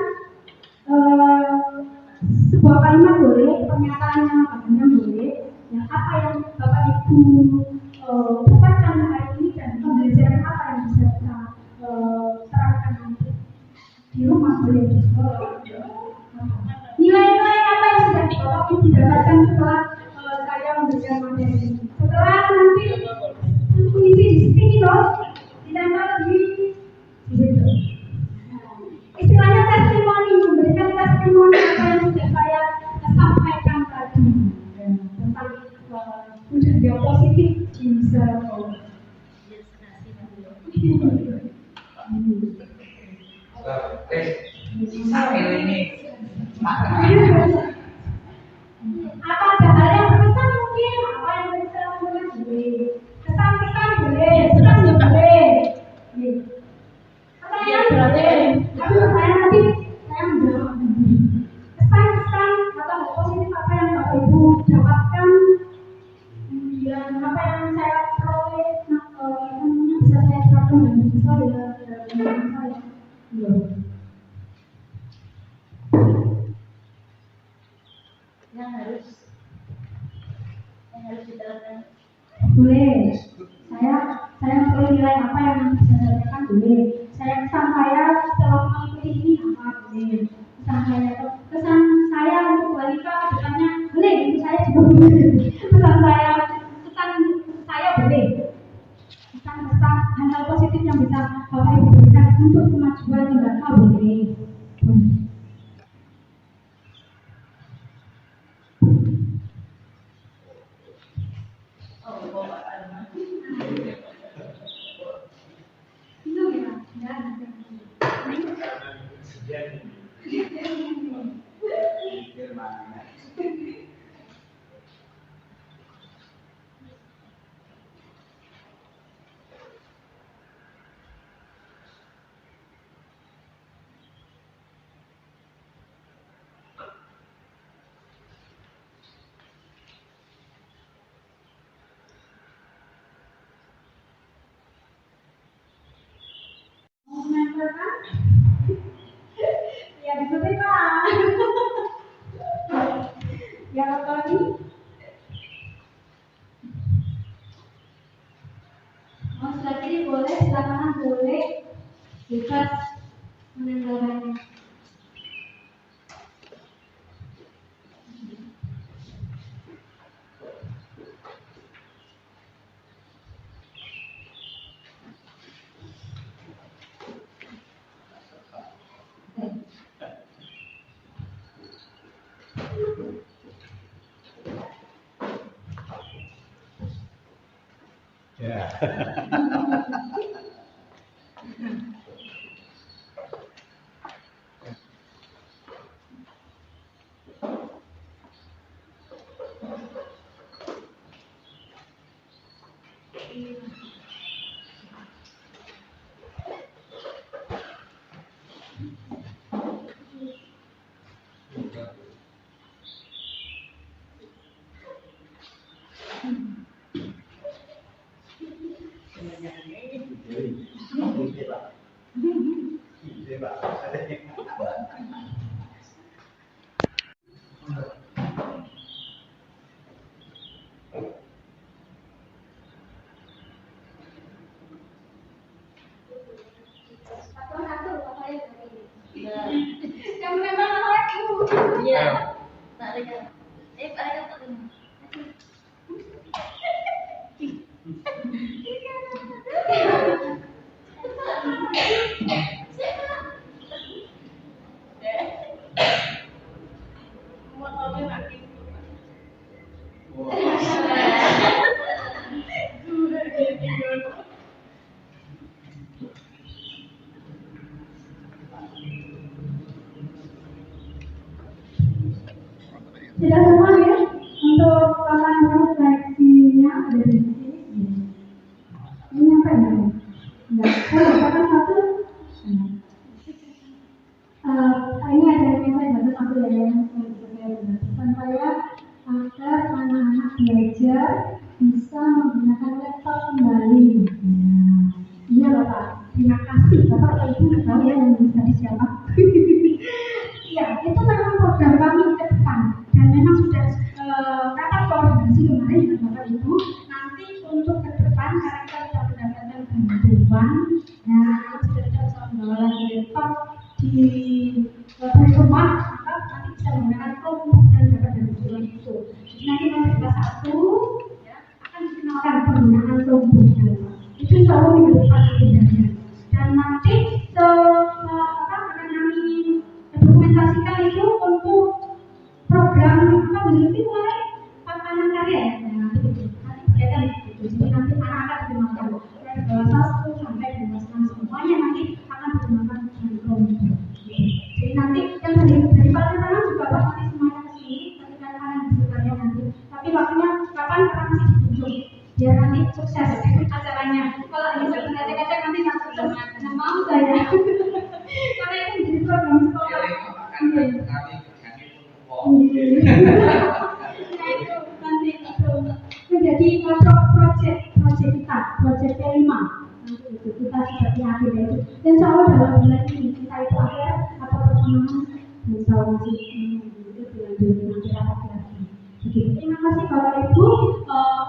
sebuah kalimat boleh, pernyataannya katanya boleh. Ya, apa yang Bapak Ibu dapatkan hari ini dan pembelajaran apa yang bisa kita terapkan nanti di rumah boleh di sekolah. Nilai-nilai apa yang sudah Bapak Ibu dapatkan setelah saya memberikan materi ini? ini. Apa ada hal yang berkesan mungkin? Apa yang berkesan mungkin boleh. Kesan-kesan boleh, kesan boleh. Apa yang boleh? Tapi saya nanti saya menjawab. Kesan-kesan atau positif apa yang Bapak Ibu dapatkan, kemudian apa yang saya peroleh, bisa saya terapkan dan bisa dalam saya. Yang harus diterapkan. Boleh. Saya perlu nilai apa yang bisa saya dapatkan boleh. Kesan saya setelah mengikuti ini apa boleh. Kesan saya untuk wanita ke depannya boleh. Itu saya juga boleh. Kesan saya boleh. Kesan hal positif yang bisa Bapak Ibu berikan untuk kemajuan lembaga boleh. Ya diikuti Pak. Ya apa lagi? Mau sebelah kiri boleh, sebelah kanan boleh. Bebas menanggapannya. Ya. Yang memang aku. Iya. Tak ada. Ada apa? Sudah semua ya untuk papan seleksinya ada di sini. Ini apa ya? Enggak, saya bacakan satu. Ini ada yang saya baca satu ya yang saya pesan saya agar anak-anak belajar bisa menggunakan laptop kembali. Iya Bapak, terima kasih Bapak Ibu tahu ya yang tadi siapa. Iya, itu memang program kami ke depan dan memang sudah rapat koordinasi kemarin dengan Bapak Ibu. Nanti untuk ke depan karena kita sudah mendapatkan bantuan, ya sudah tidak bisa membawa lagi laptop di rumah, maka nanti bisa menggunakan Chromebook dan dapat bantuan itu. Jadi nanti nomor 21 ya akan dikenalkan penggunaan Chromebook itu selalu minggu depan agendanya. Dan nanti akan kami dokumentasikan itu untuk program apa begitu mulai papanan karya ya nanti berkaitan itu. Jadi nanti anak-anak digunakan dari kelas 1 sampai kelas 6 semuanya nanti akan digunakan dengan Chromebook. Jadi nanti yang nanti itu menjadi project kita, project kelima. Nanti itu kita seperti akhir itu. Insya Allah dalam bulan ini kita itu akhir atau pertengahan insya Allah masih itu dilanjutkan nanti rapat lagi. Begitu. Terima kasih Bapak Ibu.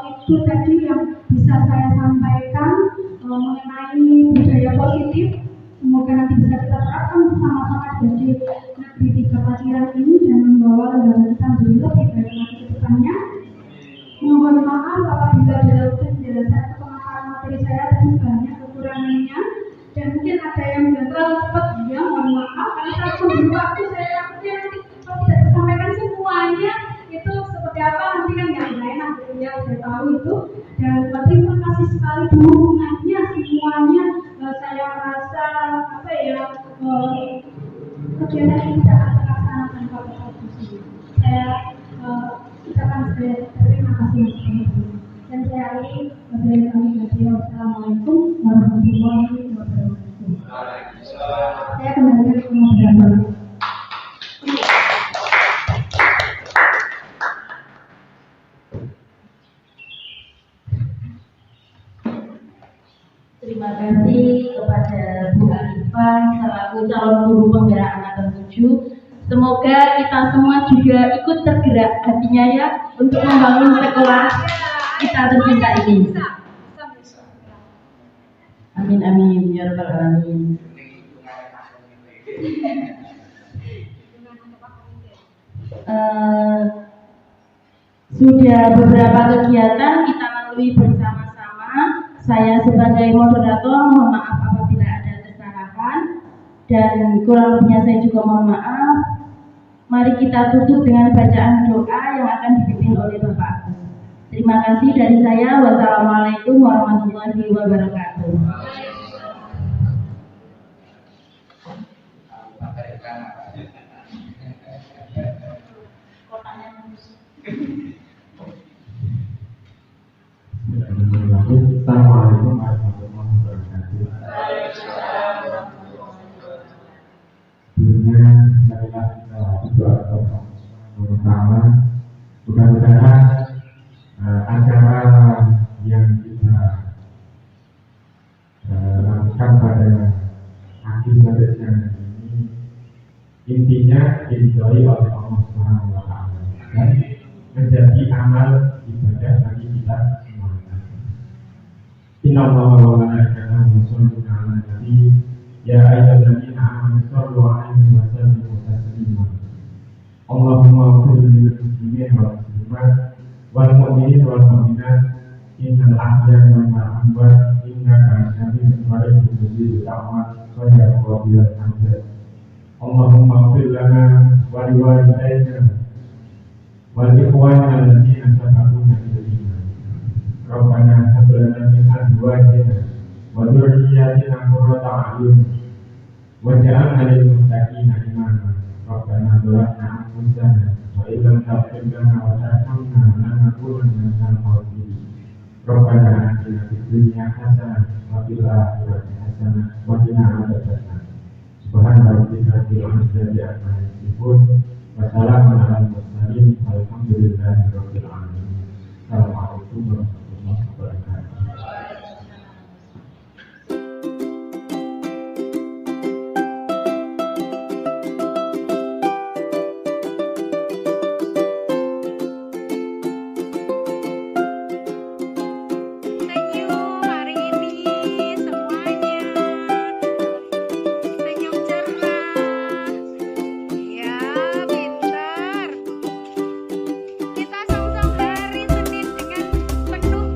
Itu tadi yang bisa saya sampaikan mengenai budaya positif. Semoga nanti bisa kita terapkan bersama-sama di negeri 3 Paciran ini dan membawa lembaga kita menjadi lebih baik lagi ke depannya. Mohon maaf apabila dalam penjelasan atau pemaparan materi saya tadi banyak kekurangannya dan mungkin ada yang tidak terlalu cepat, ya mohon maaf karena saya memberi waktu, saya takutnya nanti kalau tidak tersampaikan semuanya itu seperti apa nanti kan nggak enak gitu ya, saya tahu itu. Dan terima kasih sekali dukungannya semuanya. Saya merasa apa ya, kegiatan ini dapat terlaksanakan pada waktu ini. Saya ucapkan terima kasih dan saya akhiri dari kami. Wassalamualaikum warahmatullahi wabarakatuh. Saya kembali ke moderator. Terima kasih kepada Bu Arifah selaku calon guru penggerak angkatan 7. Semoga kita semua juga ikut tergerak hatinya ya untuk membangun sekolah kita tercinta ini. Amin amin ya rabbal alamin. Sudah beberapa kegiatan kita lalui bersama-sama. Saya sebagai moderator mohon maaf apabila ada kesalahan dan kurang lebihnya saya juga mohon maaf. Mari kita tutup dengan bacaan doa yang akan dipimpin oleh Bapak Agus. Terima kasih dari saya. Wassalamualaikum warahmatullahi wabarakatuh. Assalamualaikum warahmatullahi wabarakatuh. Sebelumnya marilah kita berdoa kepada Allah Taala. Mudah-mudahan acara yang kita lakukan pada pagi sampai siang ini intinya diridhoi oleh Allah Subhanahu wa Ta'ala dan menjadi amal ibadah bagi kita semuanya. Inna Allah wa malaikatahu yusholluna 'alan nabi ya ayyuhalladzina amanu shollu 'alaihi wa sallimu taslima. Allahumma ighfir lil muslimin wal muslimat wal mu'minin wal mu'minat innal ahya wal amwat innaka sami'un qarib mujibud da'wat wa ya qabil hajat. Allahumma ighfir lana wa liwalidayna wal ikhwana alladziina sabaquna bil iman. Rabbana hab lana min azwajina wa dhurriyyatina qurrata a'yun waj'alna lil muttaqina imama. Rabbana zalamna anfusana wa illam taghfir lana wa tarhamna lanakunanna minal khasirin. Rabbana atina fid dunya hasanah wa fil akhirati hasanah wa qina adzabannar. Subhana rabbika rabbil izzati amma yasifun wa salamun alal mursalin walhamdulillahi rabbil alamin. Assalamualaikum warahmatullahi wabarakatuh. Kita song-song hari Senin dengan penuh